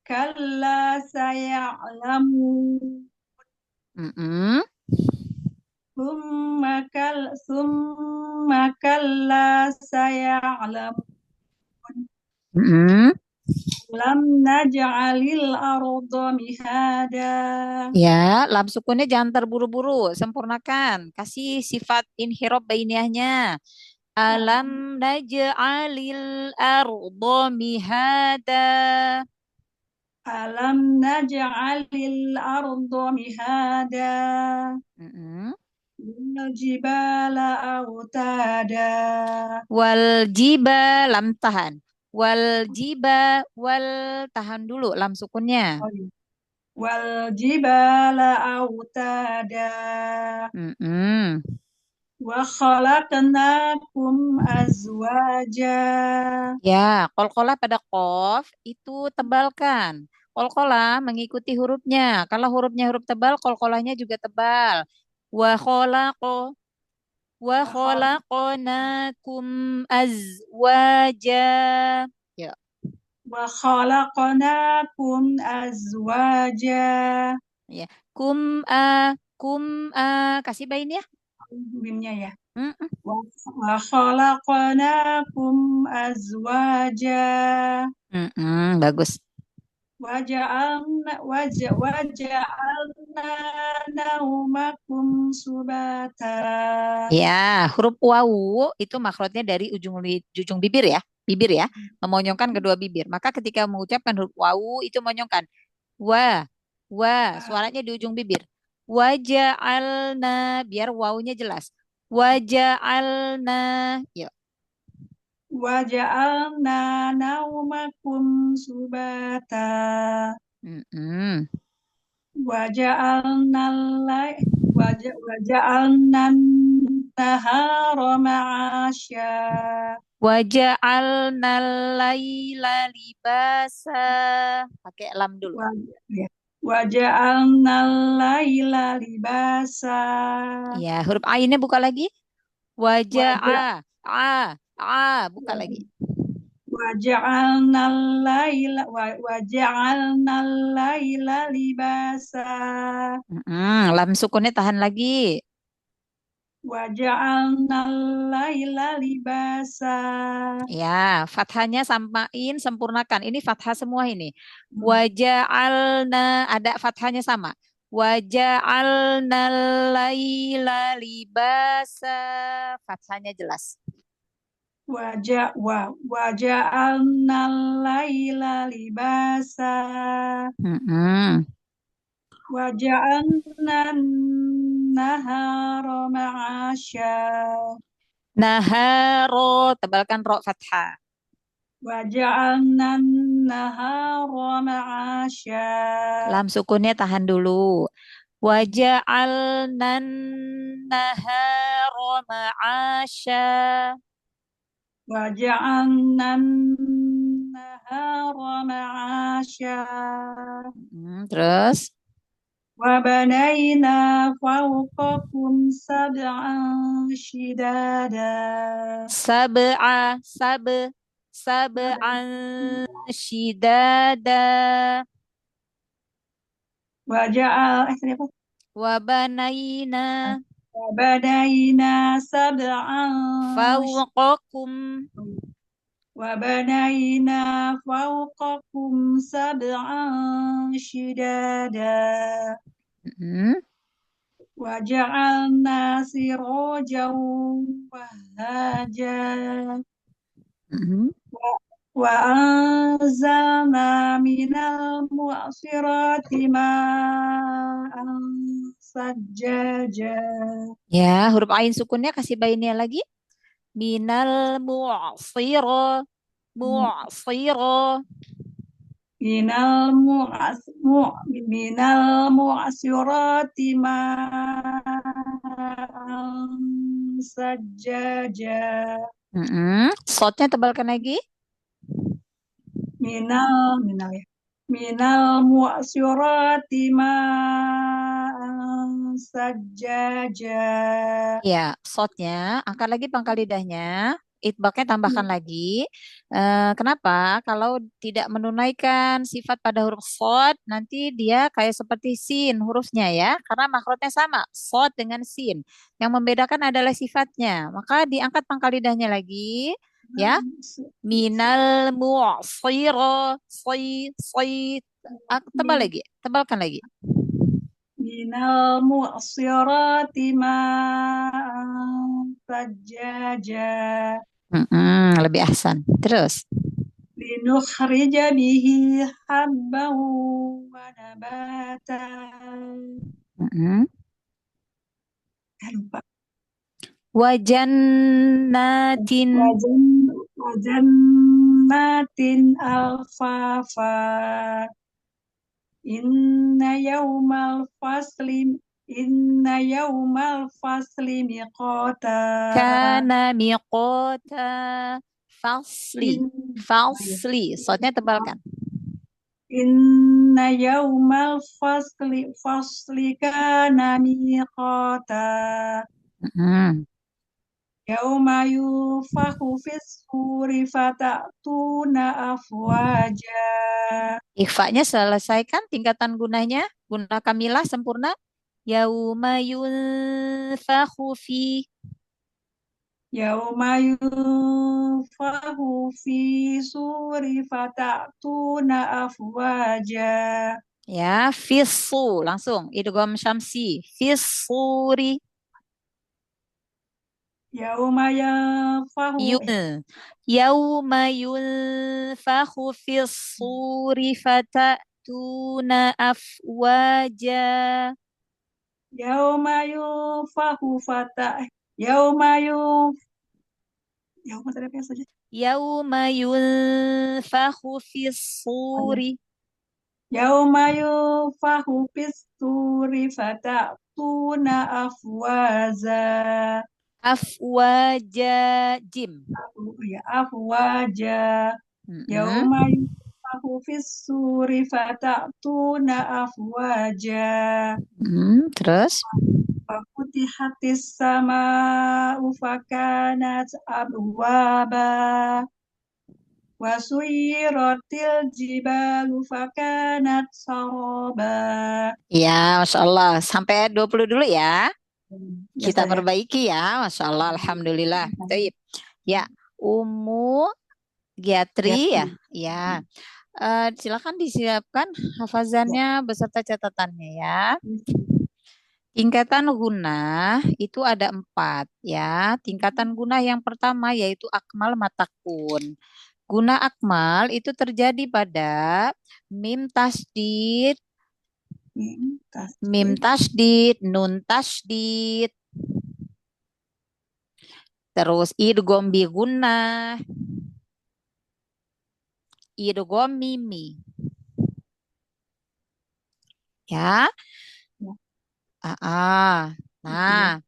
Kalla saya'lamun. Mm-mm. Summa kalla saya'lamun. Mm-mm. Lam naj'alil arda mihada. Ya, lam sukunnya jangan terburu-buru. Sempurnakan. Kasih sifat inhirab bainiahnya. Alam naj'alil arda mihada. Alam naj'alil arda mihada. Mm-mm. Wal jibala أوتادا Wal jiba lam tahan. Wal jiba wal tahan dulu lam sukunnya. والجبال أوتادا Mm-mm. وخلقناكم أزواجا Ya, kolkola pada kof itu tebalkan. Kolkola mengikuti hurufnya. Kalau hurufnya huruf tebal, kolkolanya juga tebal. Wa kholaqo wa وخلق khalaqnakum azwaja. Ya, وخلقناكم أزواجا ya. Kum kasih bain ya. Mimnya ya. Mm-mm. وخلقناكم أزواجا Bagus. وجعلنا نومكم سباتا Ya, huruf wawu itu makrotnya dari ujung bibir ya. Bibir ya, memonyongkan kedua bibir. Maka ketika mengucapkan huruf wawu itu memonyongkan. Wa, suaranya di ujung bibir. Waja'alna, biar wawunya jelas. Waja'alna, yuk. وجعلنا نومكم سباتا Mm-mm. وجعلنا النهار معاشا Waja'alna laila libasa. Pakai lam dulu. وجعلنا الليل لباسا Ya, huruf ainnya buka lagi. Waja'a, buka lagi. وجعلنا الليل لباسا Lam sukunnya tahan lagi. وجعلنا الليل لباسا Ya, fathahnya samain, sempurnakan. Ini fathah semua ini. Waja'alna, ada fathahnya sama. Waja'alna laila libasa. Fathahnya jelas. وجعلنا الليل لباسا Mm-mm. وجعلنا النهار معاشا Naharo, tebalkan ro fathah. وجعلنا النهار معاشا Lam sukunnya tahan dulu. Waja'alnan nahara ma'asya. وجعلنا النهار معاشا Terus وبنينا فوقكم سبعا شدادا sab'an shidada tadi apa? wabanaina وبنينا سبعا fawqakum. وبنينا فوقكم سبعا شدادا Mm-mm. وجعلنا سراجا وهاجا Mm-mm. وأنزلنا من المعصرات ماء ثجاجا Ya, huruf ain sukunnya kasih bainnya lagi. Minal mu'siro. من المعصرات ماء ثجاجا Shotnya tebalkan lagi. من المعصرات ماء ثجاجا Ya, shotnya angkat lagi pangkal lidahnya. Itbaknya tambahkan lagi. Kenapa? Kalau tidak menunaikan sifat pada huruf shot, nanti dia kayak seperti sin hurufnya ya. Karena makrotnya sama, shot dengan sin. Yang membedakan adalah sifatnya. Maka diangkat pangkal lidahnya lagi. Ya, minal mu'siro, tebal lagi, tebalkan lagi. من المعصرات ماء ثجاجا Lebih ahsan. Terus. لنخرج به حبا ونباتا Mm-mm. lupa Wajannatin. Wajannatin alfafa. Inna yaumal fasli miqata. Kana miqata. Fasli. Fasli. Soalnya tebalkan. Inna yaumal fasli kana miqata. Yauma yufahu fis suri fatatuna afwaja. Ikhfa'nya selesaikan tingkatan gunanya. Guna kamilah sempurna. Yauma yunfakhu fi. Yauma yufahu fi suri fatatuna afwaja. Ya, fisu langsung idgham syamsi. Fisuri. Yauma yanfahu Yauma yunfakhu fis-suri fatatuna afwaja. Yauma yufahu Yauma tadi apa saja? Yauma yunfakhu fis-suri. Yauma yufahu fis suri fatatuna afwaza. Afwaja jim. Ya, afwaja. Yauma yufahu fis suri fatatuna afwaja. Terus Fakutihatis sama'u fakanat abwaba. Wasuyiratil jibalu fakanat saraba. ya, Masya Allah. Sampai 20 dulu ya. Ya, Kita Ustazah. perbaiki ya. Masya Allah. Alhamdulillah. Baik. Ya, Umu Giatri ya. Ya. Silakan disiapkan hafazannya beserta catatannya ya. Tingkatan guna itu ada 4 ya. Tingkatan guna yang pertama yaitu akmal matakun. Guna akmal itu terjadi pada mim tasdid, nun tasdid, terus idgham bi gunnah, idgham mimi. Ya. Nah,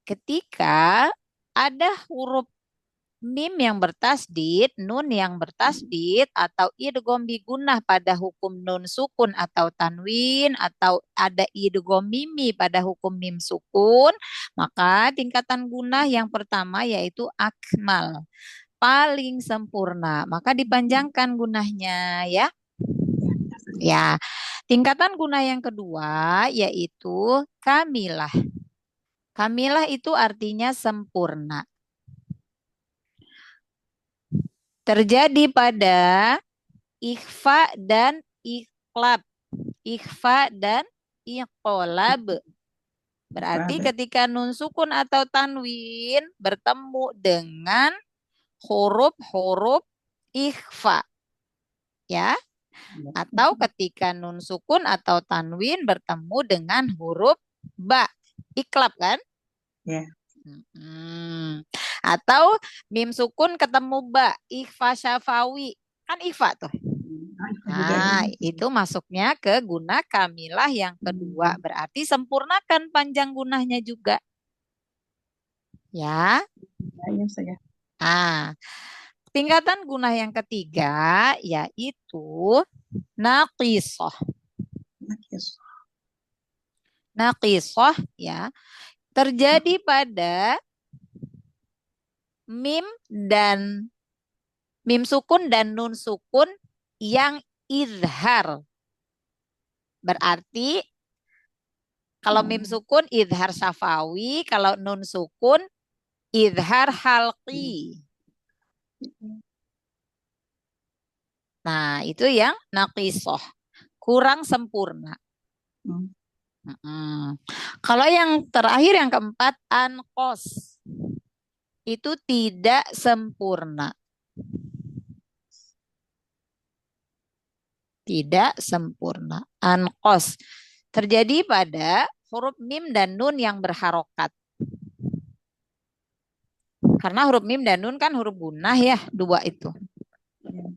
ketika ada huruf mim yang bertasdid, nun yang bertasdid, atau idgham bi gunnah pada hukum nun sukun atau tanwin, atau ada idgham mimi pada hukum mim sukun, maka tingkatan gunnah yang pertama yaitu akmal, paling sempurna. Maka dipanjangkan gunnahnya ya. Ya, tingkatan guna yang kedua yaitu kamilah. Kamilah itu artinya sempurna. Terjadi pada ikhfa dan iqlab. Ikhfa dan iqlab. Berarti ketika nun sukun atau tanwin bertemu dengan huruf-huruf ikhfa. Ya. Atau ketika nun sukun atau tanwin bertemu dengan huruf ba, iklab kan? Ya. Atau mim sukun ketemu ba, ikhfa syafawi, kan ikhfa tuh. Nah, itu masuknya ke guna kamilah yang kedua. Berarti sempurnakan panjang gunahnya juga. Ya. Ya, saya. Tingkatan guna yang ketiga yaitu naqisah. Naqisah ya terjadi pada mim sukun dan nun sukun yang izhar. Berarti kalau mim sukun izhar syafawi, kalau nun sukun izhar halqi. Nah, itu yang naqisah, kurang sempurna. Kalau yang terakhir yang keempat anqos, itu tidak sempurna. Tidak sempurna. Anqos terjadi pada huruf mim dan nun yang berharokat. Karena huruf mim dan nun kan huruf gunnah ya, dua itu. Ya.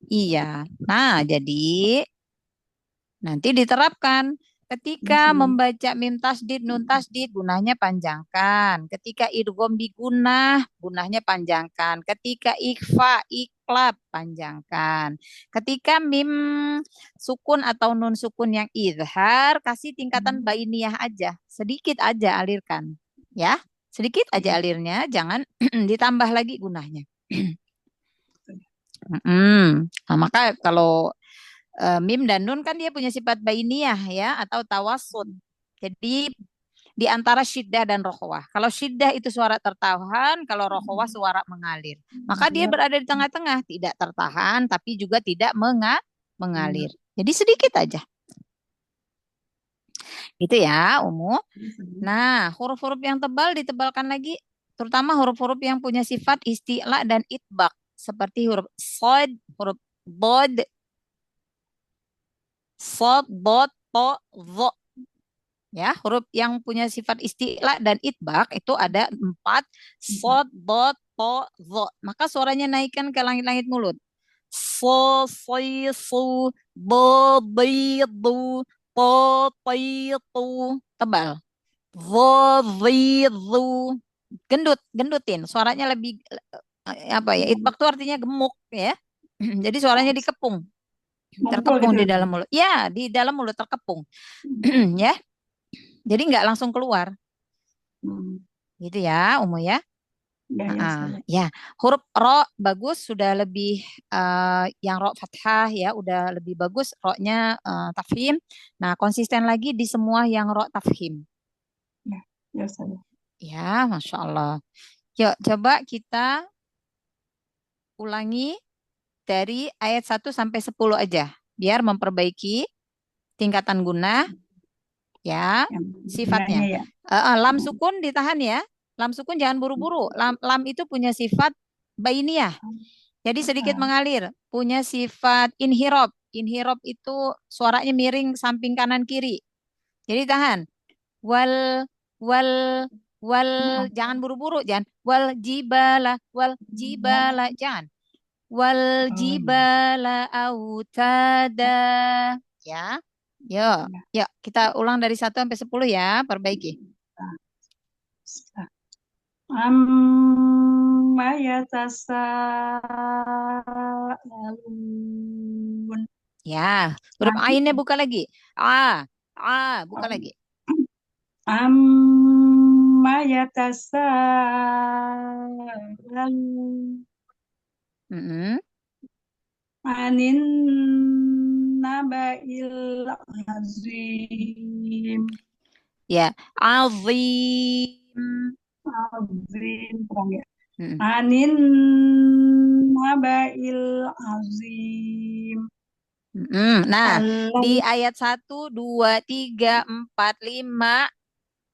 Iya. Nah, jadi nanti diterapkan. Ketika membaca mim tasdid, nun tasdid, gunahnya panjangkan. Ketika idgham bi gunnah, gunahnya panjangkan. Ketika ikhfa, iklab, panjangkan. Ketika mim sukun atau nun sukun yang idhar, kasih tingkatan bainiyah aja. Sedikit aja alirkan. Ya, sedikit aja alirnya, jangan ditambah lagi gunahnya. Nah, maka kalau mim dan nun kan dia punya sifat bainiyah ya atau tawassut. Jadi di antara syiddah dan rokhwah. Kalau syiddah itu suara tertahan, kalau rokhwah suara mengalir. Maka dia berada di tengah-tengah, tidak tertahan tapi juga tidak mengalir. Jadi sedikit aja. Gitu ya, Umu. Nah, huruf-huruf yang tebal ditebalkan lagi, terutama huruf-huruf yang punya sifat isti'la dan itbaq, seperti huruf shad, huruf bod, sod, dot, to, zo. Ya, huruf yang punya sifat isti'la dan itbaq itu ada 4, sod, dot, to, zo. Maka suaranya naikkan ke langit-langit mulut. So, si, su, bo, bi, du, to, ti, tu. Tebal. Zo, zi, zu. Gendutin. Suaranya lebih apa ya? Itbaq itu artinya gemuk ya. Jadi suaranya dikepung. Terkepung gitu. di dalam mulut. Ya, di dalam mulut terkepung. Ya. Jadi nggak langsung keluar. Gitu ya, Umu ya. Ya, huruf ro bagus, sudah lebih yang ro fathah ya, udah lebih bagus ro-nya tafhim. Nah, konsisten lagi di semua yang ro tafhim. Ya, saya. Ya, Masya Allah. Yuk, coba kita ulangi dari ayat 1 sampai 10 aja, biar memperbaiki tingkatan guna ya, sifatnya. Ya. Lam sukun ditahan ya. Lam sukun jangan buru-buru. Lam itu punya sifat bainiyah. Jadi sedikit mengalir. Punya sifat inhirab. Inhirab itu suaranya miring samping kanan kiri. Jadi tahan. Wal jangan buru-buru, jangan wal jibala, jangan. Wal jibala autada. Ya. Yuk, kita ulang dari 1 sampai 10 ya, perbaiki. Amma yatasaalun. Ya, huruf ainnya buka lagi. Buka lagi. Amma yatasaalun. Anin naba'il azim. Ya, azim. Azim, Anin naba'il azim. Nah, di ayat 1, 2, 3, 4, 5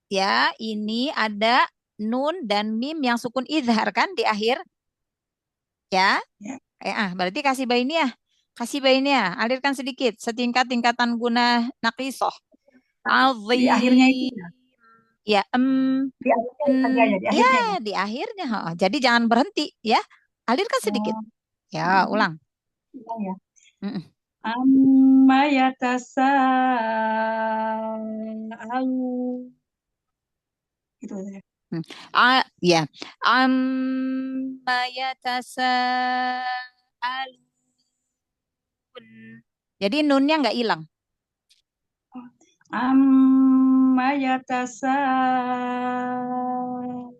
ya, ini ada nun dan mim yang sukun izhar kan di akhir. Ya. Berarti kasih bainiyah. Kasih bainiyah, alirkan sedikit setingkat tingkatan guna naqisah. Azim. Di akhirnya itu. Ya, di akhirnya. Jadi jangan berhenti ya. Alirkan sedikit. Ya, ulang. Ya. Amma yatasaalun. Gitu ya. Ya. Amma yatasaalun. Jadi nunnya nggak hilang. Amma yatasaalun.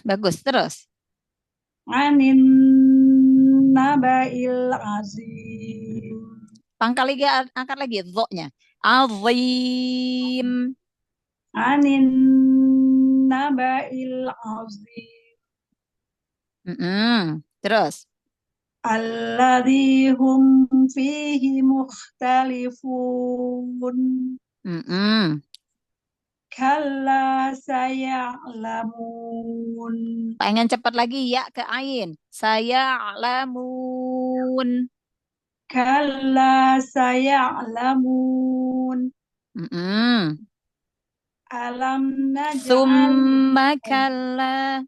Bagus, terus. Anin naba'il azim. Pangkal lagi, angkat lagi zo-nya. Azim. Anin naba'il azim. Terus. Alladzi hum fihi mukhtalifun. Kalla saya'lamun. Pengen cepat lagi ya ke ain. Saya'lamun. Kalla saya'lamun. Alam naj'al Summa kalla.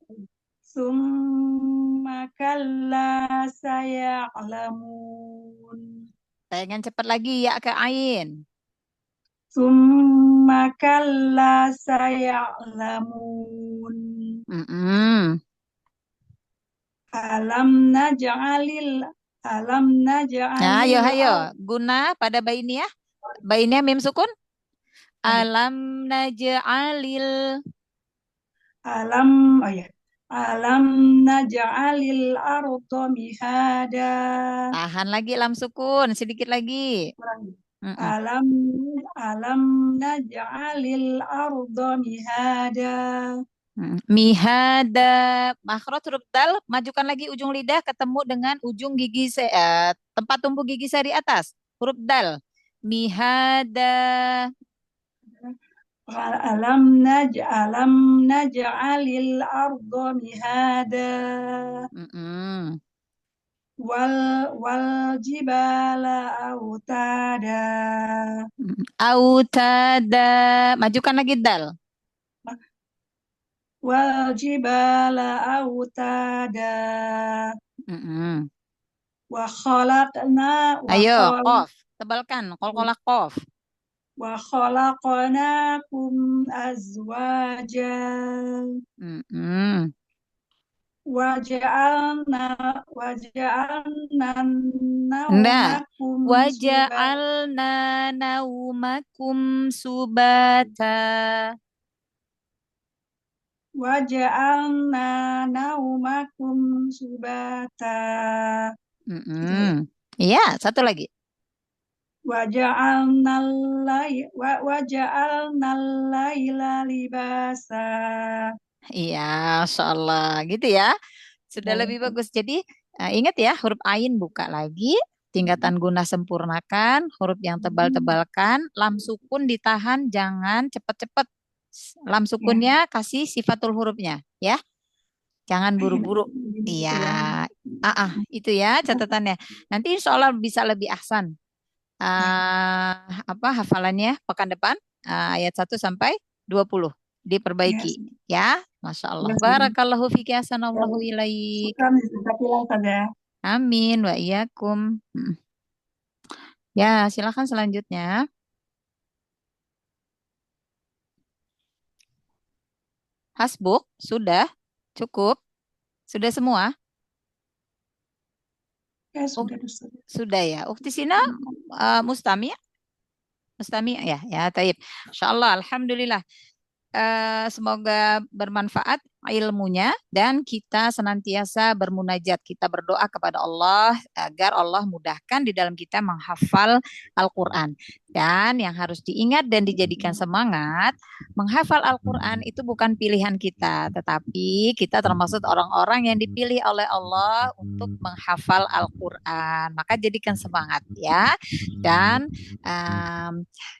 summa kalla saya'lamun. Jangan cepat lagi ya ke ain. Summa kalla saya'lamun. Mm-mm. Alam naj'alil Nah, ayo, ard- guna pada bainnya. Bainnya mim sukun. Alam naj'alil. alam oh ya. Alam naj'alil arda mihada. Tahan lagi lam sukun, sedikit lagi. Mm-mm. Alam naj'alil arda mihada. Mihada. Makhraj huruf dal, majukan lagi ujung lidah ketemu dengan ujung gigi tempat tumbuh gigi seri atas. Huruf dal. Mihada. Alam naj'alil arda mihada. Mm-mm. Wal jibala autada. Autada. Majukan lagi dal. Wal jibala autada. Mm-mm. Wa khalaqna Ayo, qaf. Tebalkan. Qalqalah qaf. wa khalaqnakum azwaja. Mm-mm. Waja'alna Nda. naumakum Waja'alna naumakum subata. Waja'alna naumakum subata. Mm-mm. Iya, satu lagi. Waja'alna laila libasa. Iya, Masya Allah. Gitu ya. Sudah lebih bagus. Jadi, ingat ya, huruf ain buka lagi. Tingkatan guna sempurnakan. Huruf yang tebal-tebalkan. Lam sukun ditahan, jangan cepat-cepat. Lam sukunnya kasih sifatul hurufnya. Ya. Jangan buru-buru. Iya. Itu ya catatannya. Nanti insya Allah bisa lebih ahsan. Hafalannya pekan depan ayat 1 sampai 20 diperbaiki ya. Masya Allah. Barakallahu fiki hasanallahu ilaik. Amin wa iyyakum. Ya, silakan selanjutnya. Hasbuk, sudah, cukup, sudah semua. Ya, sudah ya. Ukti Sina Mustami ya, taib. Insyaallah, alhamdulillah. Semoga bermanfaat ilmunya dan kita senantiasa bermunajat, kita berdoa kepada Allah agar Allah mudahkan di dalam kita menghafal Al-Quran. Dan yang harus diingat dan dijadikan semangat, menghafal Al-Quran itu bukan pilihan kita, tetapi kita termasuk orang-orang yang dipilih oleh Allah untuk menghafal Al-Quran. Maka jadikan semangat ya, dan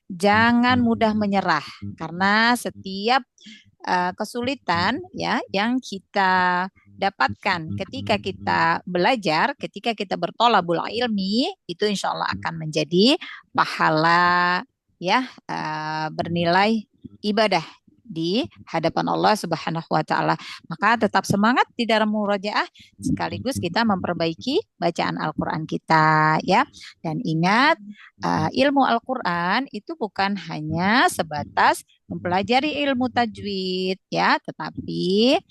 jangan mudah menyerah, karena setiap kesulitan ya yang kita dapatkan ketika kita belajar, ketika kita bertolabul ilmi, itu insya Allah akan menjadi pahala ya, bernilai ibadah di hadapan Allah Subhanahu wa taala. Maka tetap semangat di dalam murojaah, sekaligus kita memperbaiki bacaan Al-Qur'an kita ya. Dan ingat, ilmu Al-Qur'an itu bukan hanya sebatas mempelajari ilmu tajwid ya, tetapi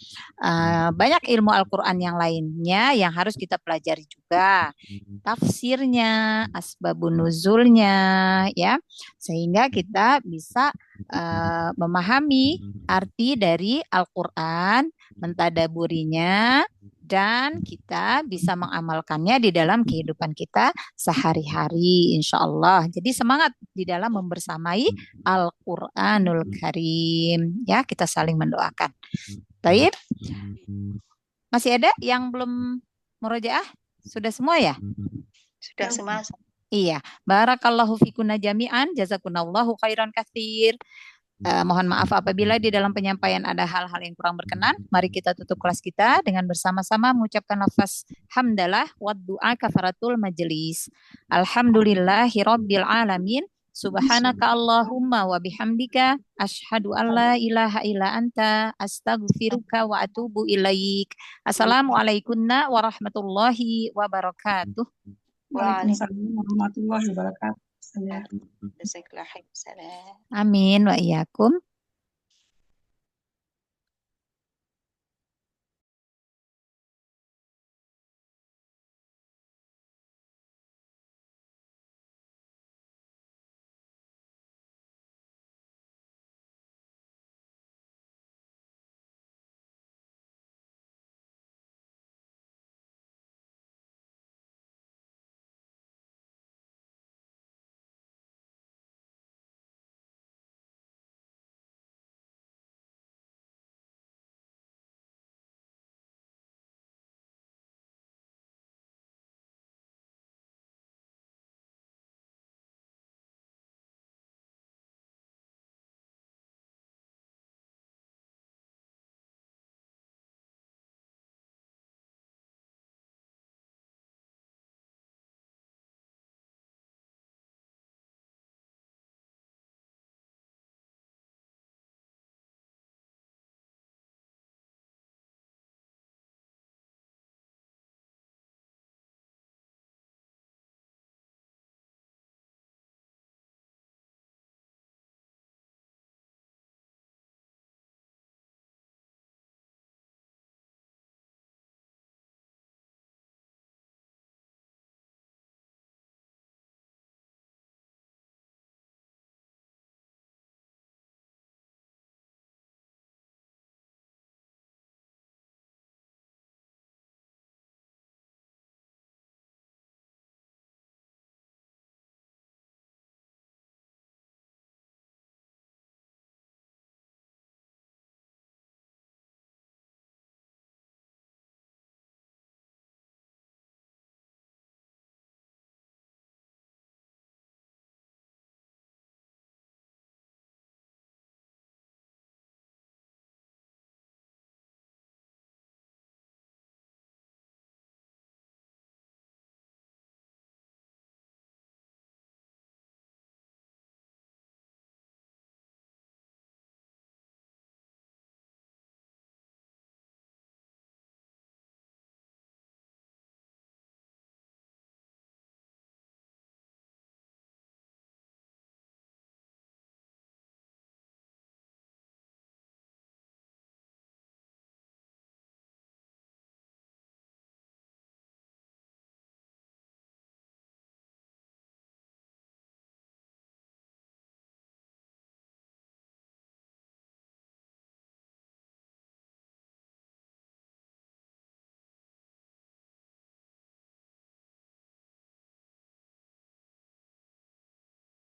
banyak ilmu Al-Qur'an yang lainnya yang harus kita pelajari juga. Tafsirnya, asbabun nuzulnya ya, sehingga kita bisa memahami arti dari Al-Quran, mentadaburinya, dan kita bisa mengamalkannya di dalam kehidupan kita sehari-hari, insya Allah. Jadi semangat di dalam membersamai Al-Quranul Karim. Ya, kita saling mendoakan. Baik, masih ada yang belum murojaah? Sudah semua ya? Sudah semua. Iya, barakallahu fikuna jami'an, jazakunallahu khairan katsir. Mohon maaf apabila di dalam penyampaian ada hal-hal yang kurang berkenan. Mari kita tutup kelas kita dengan bersama-sama mengucapkan lafaz hamdalah wa du'a kafaratul majelis. Alhamdulillahirabbil alamin. Subhanaka Allahumma wa bihamdika asyhadu an la ilaha illa anta astaghfiruka wa atubu ilaik. Assalamualaikum warahmatullahi wabarakatuh. Waalaikumsalam warahmatullahi wabarakatuh. Jazakallahu khairan. Amin wa iyyakum.